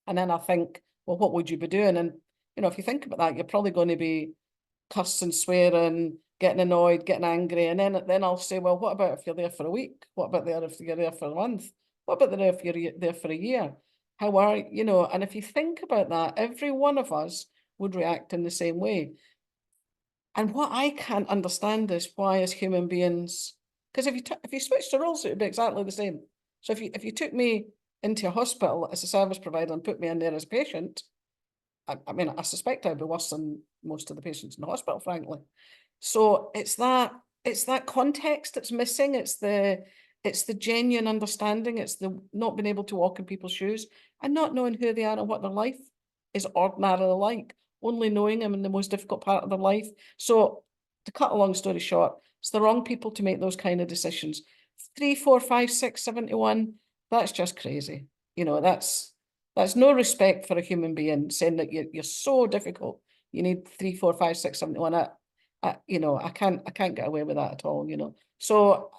then I think, well, what would you be doing? And, if you think about that, you're probably going to be cussing, swearing, getting annoyed, getting angry. And then I'll say, well, what about if you're there for a week? What about if you're there for a month? What about if you're there for a year? How are you? And if you think about that, every one of us would react in the same way. And what I can't understand is why, as human beings, because if you switch the roles, it would be exactly the same. So if you took me into a hospital as a service provider and put me in there as a patient, I suspect I'd be worse than most of the patients in the hospital, frankly. So it's that context that's missing. It's the genuine understanding. It's the not being able to walk in people's shoes and not knowing who they are and what their life is ordinarily like, only knowing them in the most difficult part of their life. So to cut a long story short, it's the wrong people to make those kind of decisions. 3, 4, 5, 6, 71, that's just crazy. That's no respect for a human being, saying that you're so difficult. You need 3, 4, 5, 6, 71. I can't get away with that at all. So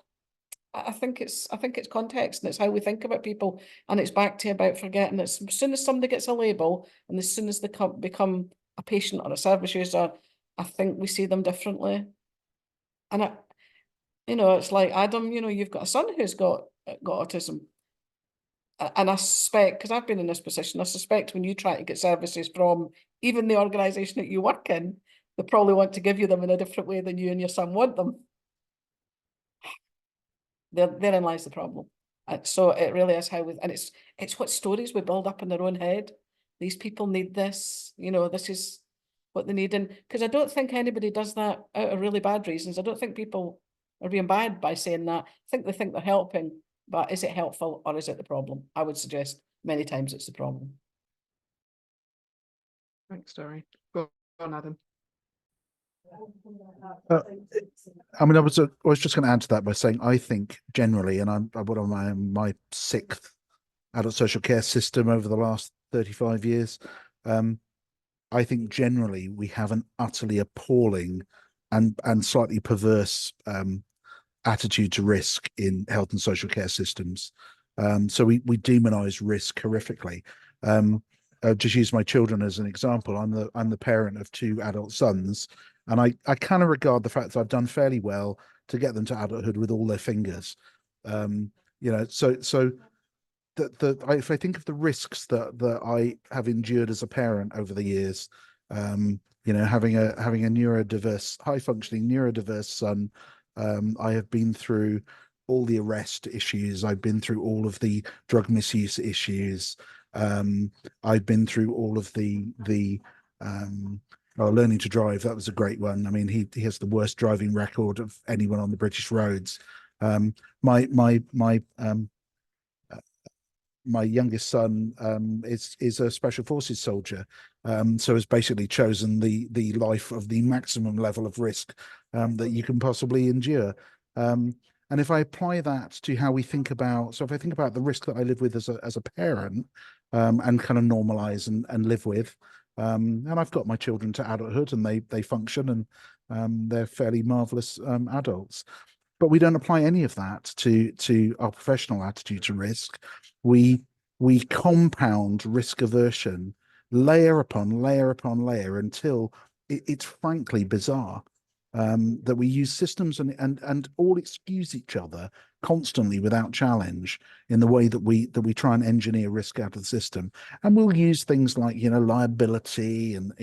I think it's context, and it's how we think about people, and it's back to about forgetting that as soon as somebody gets a label and as soon as they become a patient or a service user, I think we see them differently. And it's like Adam, you've got a son who's got autism. And I suspect, because I've been in this position, I suspect when you try to get services from even the organisation that you work in, they probably want to give you them in a different way than you and your son want them. Therein lies the problem. So it really is how and it's what stories we build up in their own head. These people need this, this is what they need. And because I don't think anybody does that out of really bad reasons. I don't think people are being bad by saying that. I think they think they're helping. But is it helpful or is it the problem? I would suggest many times it's the problem. Thanks, Doreen. Go on, Adam. I was just going to add to that by saying I think generally, and I'm on my 6th adult social care system over the last 35 years. I think generally we have an utterly appalling and slightly perverse attitude to risk in health and social care systems. So we demonize risk horrifically. I'll just use my children as an example. I'm the parent of 2 adult sons, and I kind of regard the fact that I've done fairly well to get them to adulthood with all their fingers. So if I think of the risks that I have endured as a parent over the years, having a neurodiverse, high functioning neurodiverse son, I have been through all the arrest issues. I've been through all of the drug misuse issues. I've been through all of the learning to drive. That was a great one. I mean, he has the worst driving record of anyone on the British roads. My youngest son is a special forces soldier, so has basically chosen the life of the maximum level of risk that you can possibly endure. And if I apply that to how we think about, so if I think about the risk that I live with as a parent, and kind of normalize and live with, and I've got my children to adulthood, and they function, and they're fairly marvelous adults. But we don't apply any of that to our professional attitude to risk. We compound risk aversion layer upon layer upon layer until it's frankly bizarre. That we use systems and all excuse each other constantly without challenge in the way that we try and engineer risk out of the system. And we'll use things like liability and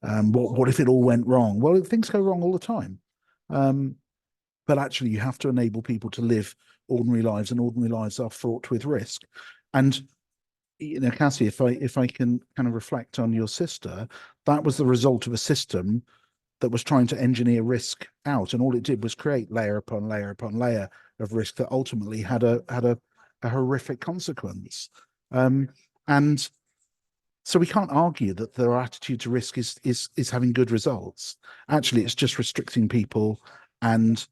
what if it all went wrong? Well, things go wrong all the time. But actually, you have to enable people to live ordinary lives, and ordinary lives are fraught with risk. And Cassie, if I can kind of reflect on your sister, that was the result of a system that was trying to engineer risk out, and all it did was create layer upon layer upon layer of risk that ultimately had a horrific consequence. And so we can't argue that their attitude to risk is having good results. Actually, it's just restricting people and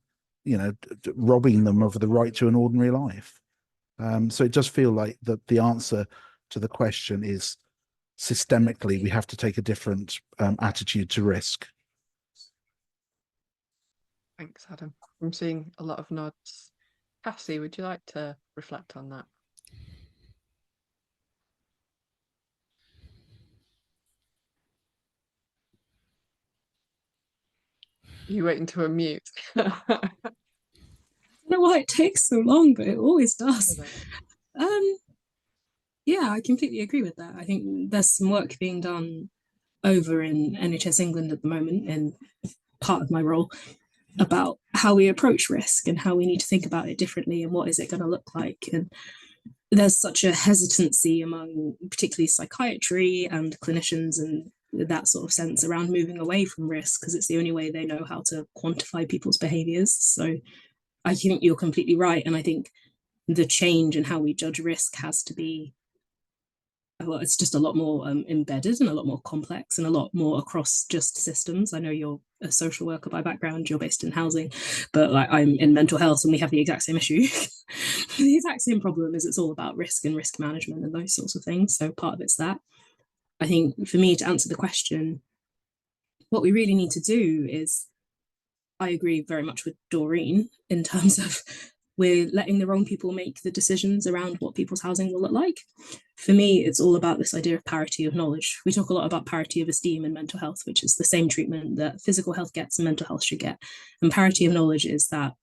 robbing them of the right to an ordinary life. So it does feel like that the answer to the question is systemically we have to take a different attitude to risk. Thanks, Adam. I'm seeing a lot of nods. Cassie, would you like to reflect on that? You waiting to unmute? I don't know why it takes so long, but it always does. Yeah, I completely agree with that. I think there's some work being done over in NHS England at the moment, in part of my role, about how we approach risk and how we need to think about it differently and what is it going to look like. And there's such a hesitancy among particularly psychiatry and clinicians and that sort of sense around moving away from risk, because it's the only way they know how to quantify people's behaviors. So I think you're completely right. And I think the change in how we judge risk has to be, well, it's just a lot more embedded and a lot more complex and a lot more across just systems. I know you're a social worker by background, you're based in housing, but like I'm in mental health and we have the exact same issue. The exact same problem is it's all about risk and risk management and those sorts of things. So part of it's that. I think for me to answer the question, what we really need to do is, I agree very much with Doreen in terms of we're letting the wrong people make the decisions around what people's housing will look like. For me, it's all about this idea of parity of knowledge. We talk a lot about parity of esteem in mental health, which is the same treatment that physical health gets and mental health should get. And parity of knowledge is that,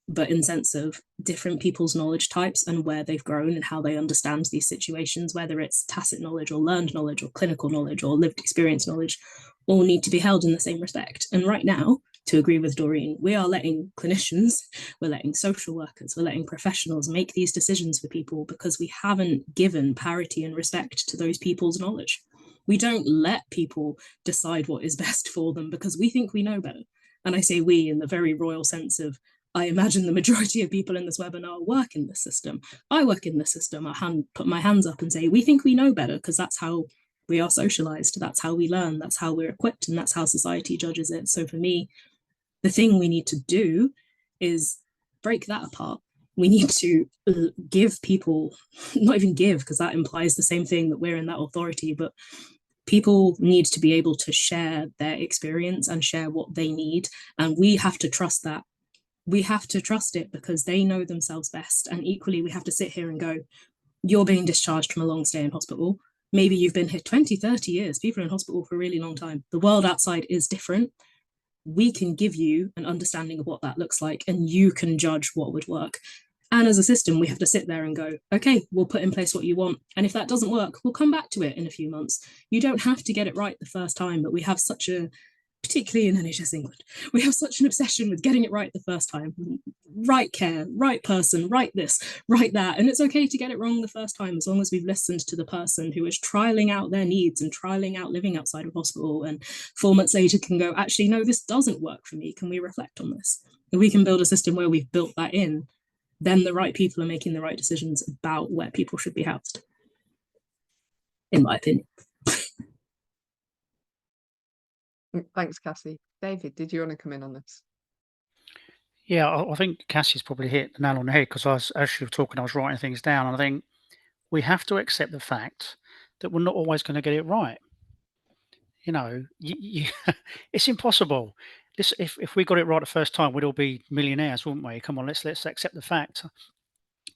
but in sense of different people's knowledge types and where they've grown and how they understand these situations, whether it's tacit knowledge or learned knowledge or clinical knowledge or lived experience knowledge, all need to be held in the same respect. And right now, to agree with Doreen, we are letting clinicians, we're letting social workers, we're letting professionals make these decisions for people because we haven't given parity and respect to those people's knowledge. We don't let people decide what is best for them because we think we know better. And I say we in the very royal sense of, I imagine the majority of people in this webinar work in this system. I work in this system. I put my hands up and say, we think we know better because that's how we are socialized. That's how we learn. That's how we're equipped. And that's how society judges it. So for me, the thing we need to do is break that apart. We need to give people, not even give, because that implies the same thing that we're in that authority, but People need to be able to share their experience and share what they need. And we have to trust that. We have to trust it because they know themselves best. And equally, we have to sit here and go, you're being discharged from a long stay in hospital. Maybe you've been here 20, 30 years. People are in hospital for a really long time. The world outside is different. We can give you an understanding of what that looks like, and you can judge what would work. And as a system, we have to sit there and go, okay, we'll put in place what you want. And if that doesn't work, we'll come back to it in a few months. You don't have to get it right the first time, but we have such a, particularly in NHS England, we have such an obsession with getting it right the first time. Right care, right person, right this, right that. And it's okay to get it wrong the first time, as long as we've listened to the person who is trialing out their needs and trialing out living outside of hospital, and 4 months later can go, actually, no, this doesn't work for me. Can we reflect on this? If we can build a system where we've built that in, then the right people are making the right decisions about where people should be housed, in my opinion. Thanks, Cassie. David, did you want to come in on this? Yeah, I think Cassie's probably hit the nail on the head, because as she was talking, I was writing things down, and I think we have to accept the fact that we're not always going to get it right. You know, it's impossible. This, if we got it right the first time, we'd all be millionaires, wouldn't we? Come on, let's accept the fact.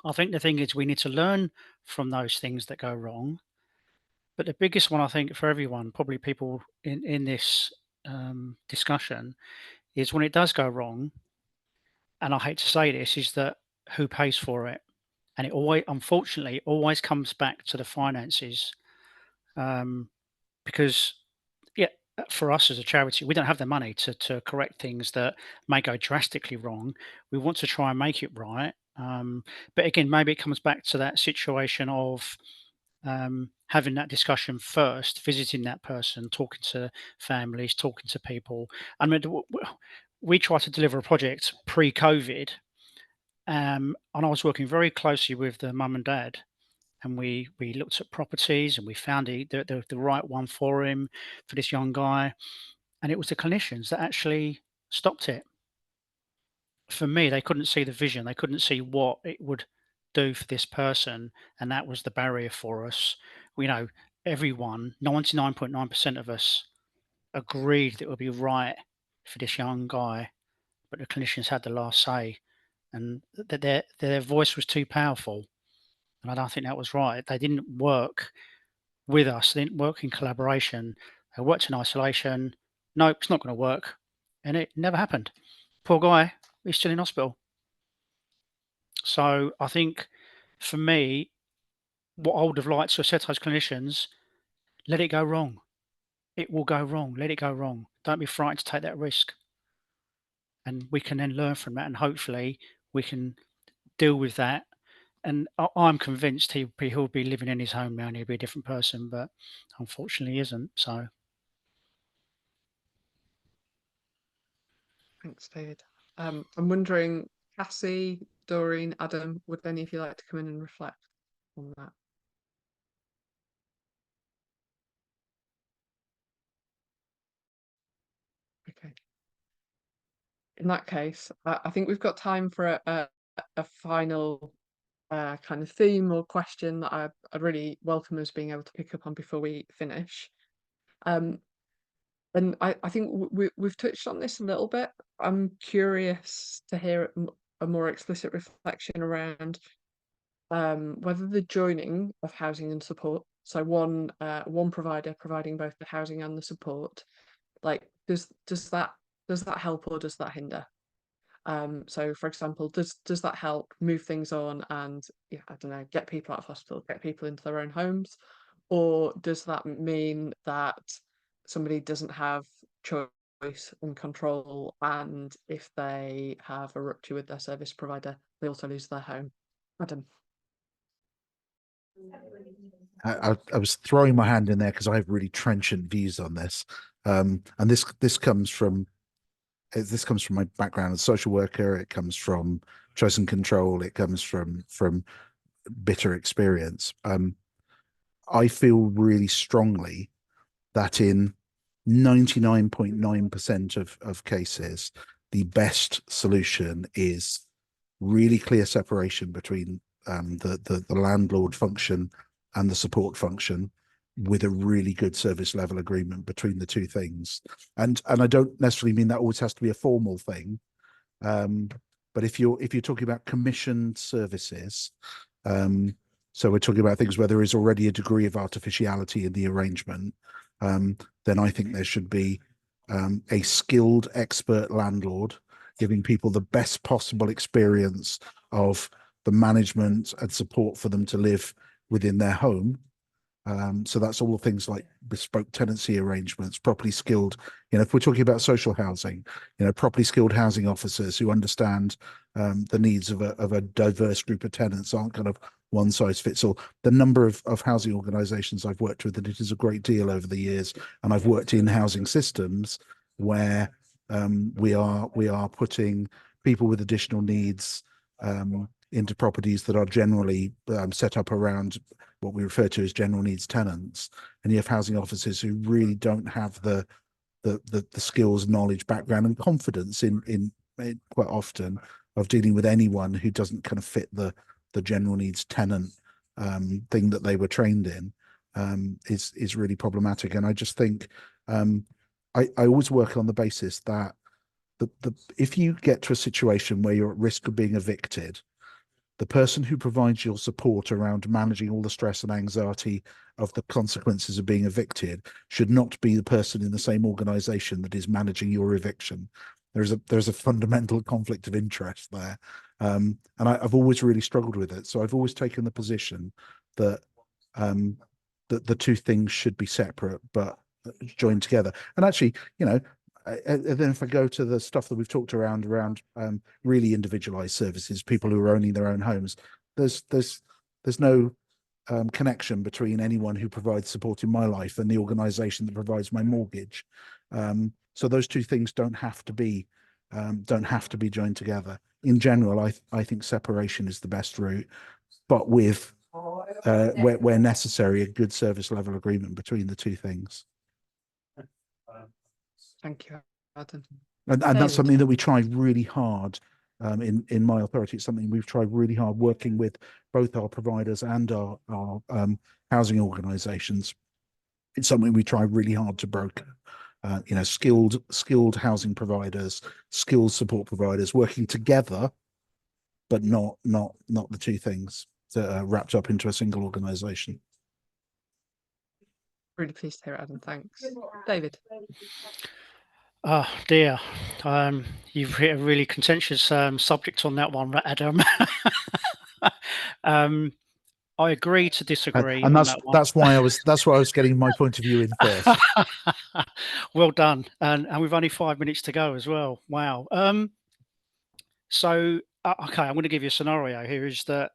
I think the thing is, we need to learn from those things that go wrong. But the biggest one, I think, for everyone, probably people in this discussion, is when it does go wrong, and I hate to say this, is that who pays for it? And it always, unfortunately, always comes back to the finances, because, yeah, for us as a charity, we don't have the money to correct things that may go drastically wrong. We want to try and make it right. But again, maybe it comes back to that situation of having that discussion first, visiting that person, talking to families, talking to people. I mean, we tried to deliver a project pre-COVID, and I was working very closely with the mum and dad, and we looked at properties, and we found the right one for him, for this young guy, and it was the clinicians that actually stopped it. For me, they couldn't see the vision, they couldn't see what it would do for this person, and that was the barrier for us. You know, everyone, 99.9% of us, agreed that it would be right for this young guy, but the clinicians had the last say, and that their voice was too powerful, and I don't think that was right. They didn't work with us, they didn't work in collaboration, they worked in isolation. Nope, it's not going to work, and it never happened. Poor guy, he's still in hospital. So I think, for me, what I would have liked to have said to those clinicians, let it go wrong. It will go wrong. Let it go wrong. Don't be frightened to take that risk. And we can then learn from that, and hopefully we can deal with that. And I'm convinced he'll be living in his home now, and he'll be a different person, but unfortunately he isn't. So Thanks, David. I'm wondering, Cassie, Doreen, Adam, would any of you like to come in and reflect on that? Okay. In that case, I think we've got time for a final kind of theme or question that I'd really welcome us being able to pick up on before we finish. And I think we've touched on this a little bit. I'm curious to hear a more explicit reflection around whether the joining of housing and support, so one provider providing both the housing and the support, like does that help or does that hinder? So for example, does that help move things on and, yeah, I don't know, get people out of hospital, get people into their own homes? Or does that mean that somebody doesn't have choice and control, and if they have a rupture with their service provider, they also lose their home? Adam. I was throwing my hand in there because I have really trenchant views on this, and this comes from my background as a social worker. It comes from choice and control. It comes from bitter experience. I feel really strongly that in 99.9% of cases, the best solution is really clear separation between the landlord function and the support function, with a really good service level agreement between the two things. And I don't necessarily mean that always has to be a formal thing. But if you're talking about commissioned services, so we're talking about things where there is already a degree of artificiality in the arrangement, then I think there should be a skilled expert landlord giving people the best possible experience of the management and support for them to live within their home. So that's all things like bespoke tenancy arrangements, properly skilled, if we're talking about social housing, properly skilled housing officers who understand the needs of a diverse group of tenants, aren't kind of one size fits all. The number of housing organizations I've worked with, and it is a great deal over the years, and I've worked in housing systems where we are putting people with additional needs into properties that are generally set up around what we refer to as general needs tenants, and you have housing officers who really don't have the skills, knowledge, background, and confidence in quite often of dealing with anyone who doesn't kind of fit the general needs tenant thing that they were trained in, is really problematic. And I just think I always work on the basis that if you get to a situation where you're at risk of being evicted, the person who provides your support around managing all the stress and anxiety of the consequences of being evicted should not be the person in the same organization that is managing your eviction. There's a fundamental conflict of interest there. And I've always really struggled with it. So I've always taken the position that that the two things should be separate but joined together. And actually, and then if I go to the stuff that we've talked around really individualized services, people who are owning their own homes, there's no connection between anyone who provides support in my life and the organization that provides my mortgage. So those two things don't have to be joined together. In general, I think separation is the best route, but with where necessary, a good service level agreement between the two things. Thank you, Adam. And that's something that we try really hard in my authority. It's something we've tried really hard working with both our providers and our housing organisations. It's something we try really hard to broker. Skilled housing providers, skilled support providers working together, but not the two things that are wrapped up into a single organisation. Really pleased to hear it, Adam. Thanks. David. Oh dear, you've hit a really contentious subject on that one, Adam. I agree to disagree, and on that one. that's why I was getting my point of view in first. Well done, and we've only 5 minutes to go as well. Wow. So okay, I'm going to give you a scenario here. Is that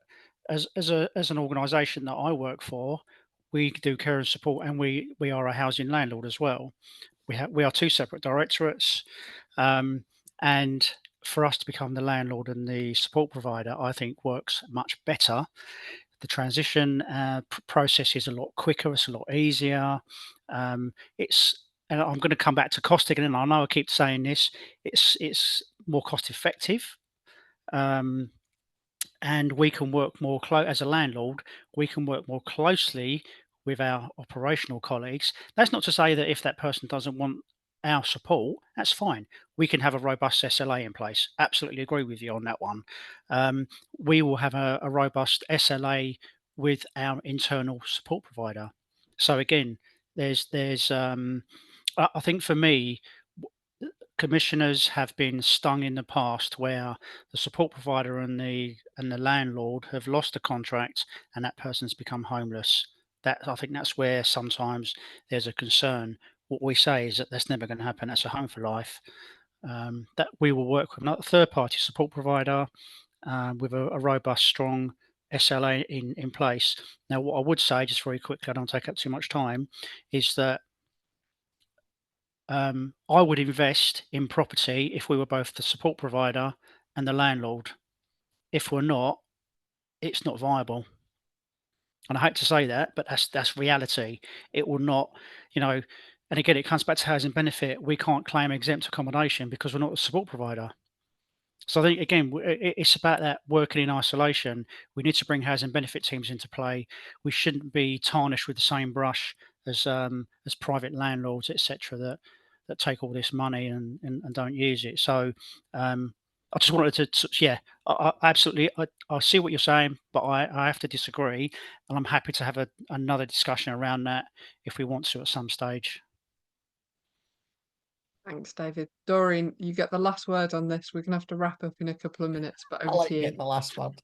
as an organisation that I work for, we do care and support, and we are a housing landlord as well. We are two separate directorates, and for us to become the landlord and the support provider, I think works much better. The transition process is a lot quicker. It's a lot easier. And I'm going to come back to cost again, and I know I keep saying this. It's more cost effective, and we can work more as a landlord. We can work more closely with our operational colleagues. That's not to say that if that person doesn't want our support, that's fine. We can have a robust SLA in place. Absolutely agree with you on that one. We will have a robust SLA with our internal support provider. So again, there's I think for me, commissioners have been stung in the past where the support provider and the landlord have lost a contract and that person's become homeless. I think that's where sometimes there's a concern. What we say is that that's never going to happen. That's a home for life. That we will work with another third-party support provider with a robust, strong SLA in place. Now, what I would say, just very quickly, I don't take up too much time, is that I would invest in property if we were both the support provider and the landlord. If we're not, it's not viable. And I hate to say that, but that's reality. It will not, and again, it comes back to housing benefit. We can't claim exempt accommodation because we're not a support provider. So I think, again, it's about that working in isolation. We need to bring housing benefit teams into play. We shouldn't be tarnished with the same brush as private landlords, etc., that take all this money and don't use it. So I just wanted to, yeah, I absolutely, I see what you're saying, but I have to disagree, and I'm happy to have another discussion around that if we want to at some stage. Thanks, David. Doreen, you get the last word on this. We're going to have to wrap up in a couple of minutes, but I over like to you. getting the last word.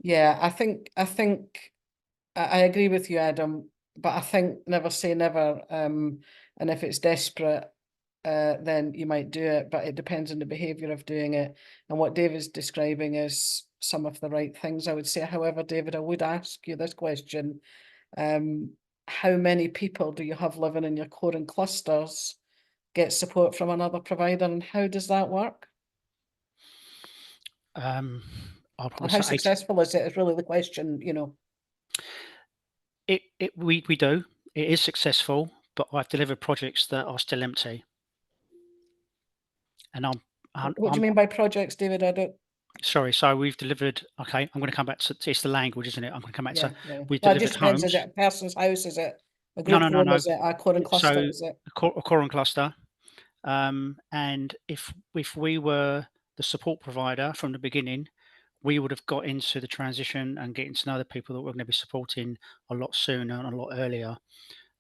Yeah, I think I agree with you, Adam, but I think never say never. And if it's desperate, then you might do it, but it depends on the behaviour of doing it. And what David's describing is some of the right things, I would say. However, David, I would ask you this question. How many people do you have living in your core and clusters get support from another provider, and how does that work? I'll And probably how say 80. successful is it is really the question, you know. We do. It is successful, but I've delivered projects that are still empty. And What do you mean by projects, David? I don't. Sorry, so we've delivered. Okay, I'm going to come back to it's the language, isn't it? I'm going to come back to. We've Well, it delivered just depends. homes. Is it a person's house? Is it a No, group no, home? no. Is it a core and cluster? So Is it a core and cluster. And if we were the support provider from the beginning, we would have got into the transition and getting to know the people that we're going to be supporting a lot sooner and a lot earlier.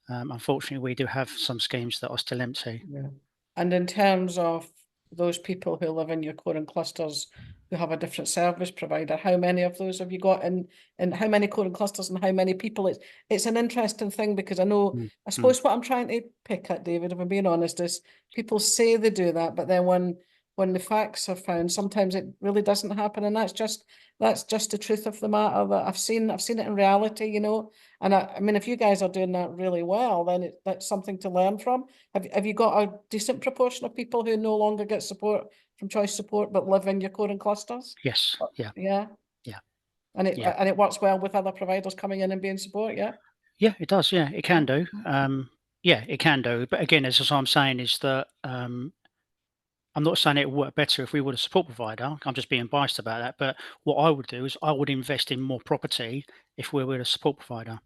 Unfortunately, we do have some schemes that are still empty. Yeah. And in terms of those people who live in your core and clusters who have a different service provider, how many of those have you got, and how many core and clusters and how many people? It's an interesting thing, because I know, I suppose what I'm trying to pick at, David, if I'm being honest, is people say they do that, but then when the facts are found, sometimes it really doesn't happen, and that's just the truth of the matter that I've seen it in reality, you know. And I mean, if you guys are doing that really well, then that's something to learn from. Have you got a decent proportion of people who no longer get support from Choice Support but live in your core and clusters? Yes. Yeah. Yeah. Yeah. And it works well with other providers coming in and being support. Yeah. Yeah, it does. Yeah, it can do. Yeah, it can do. But again, as I'm saying, is that I'm not saying it would work better if we were a support provider. I'm just being biased about that. But what I would do is I would invest in more property if we were a support provider.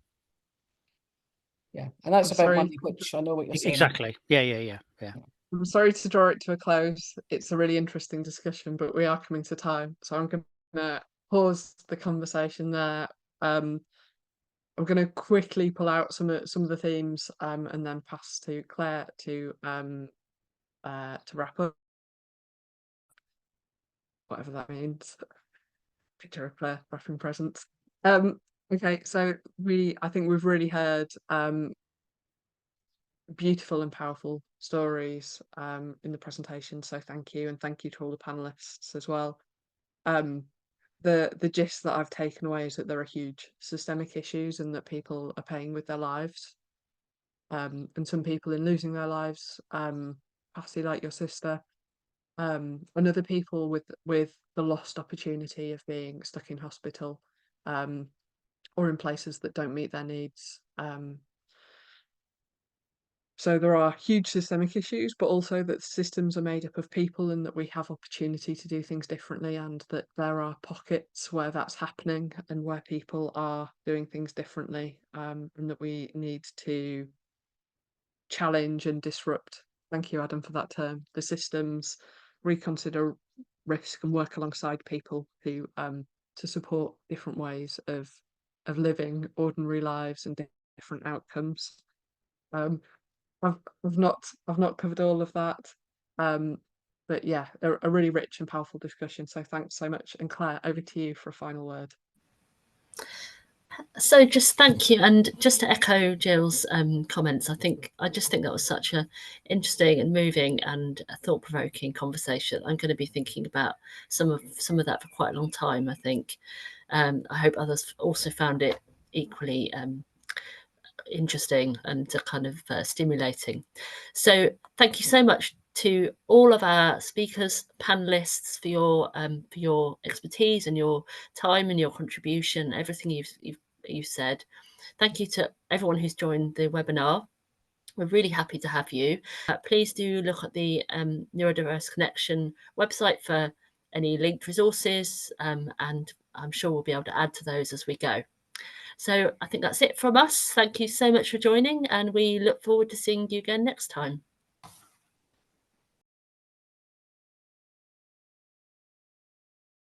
Yeah, and that's I'm about sorry. money, which I know what you're saying. Exactly. Yeah. I'm sorry to draw it to a close. It's a really interesting discussion, but we are coming to time. So I'm going to pause the conversation there. I'm going to quickly pull out some of the themes and then pass to Claire to wrap up. Whatever that means. Picture of Claire wrapping presents. Okay, so I think we've really heard beautiful and powerful stories in the presentation, so thank you, and thank you to all the panelists as well. The gist that I've taken away is that there are huge systemic issues and that people are paying with their lives, and some people in losing their lives, Patty, like your sister, and other people with the lost opportunity of being stuck in hospital or in places that don't meet their needs. So there are huge systemic issues, but also that systems are made up of people and that we have opportunity to do things differently, and that there are pockets where that's happening and where people are doing things differently, and that we need to challenge and disrupt. Thank you, Adam, for that term. The systems, reconsider risk and work alongside people who to support different ways of living ordinary lives and different outcomes. I've not covered all of that, but yeah, a really rich and powerful discussion. So thanks so much. And Claire, over to you for a final word. So just thank you, and just to echo Jill's comments, I just think that was such a interesting and moving and thought-provoking conversation. I'm going to be thinking about some of that for quite a long time, I think. I hope others also found it equally interesting and kind of stimulating. So thank you so much to all of our speakers, panelists, for your expertise and your time and your contribution, everything you've said. Thank you to everyone who's joined the webinar. We're really happy to have you. Please do look at the Neurodiverse Connection website for any linked resources, and I'm sure we'll be able to add to those as we go. So I think that's it from us. Thank you so much for joining, and we look forward to seeing you again next time.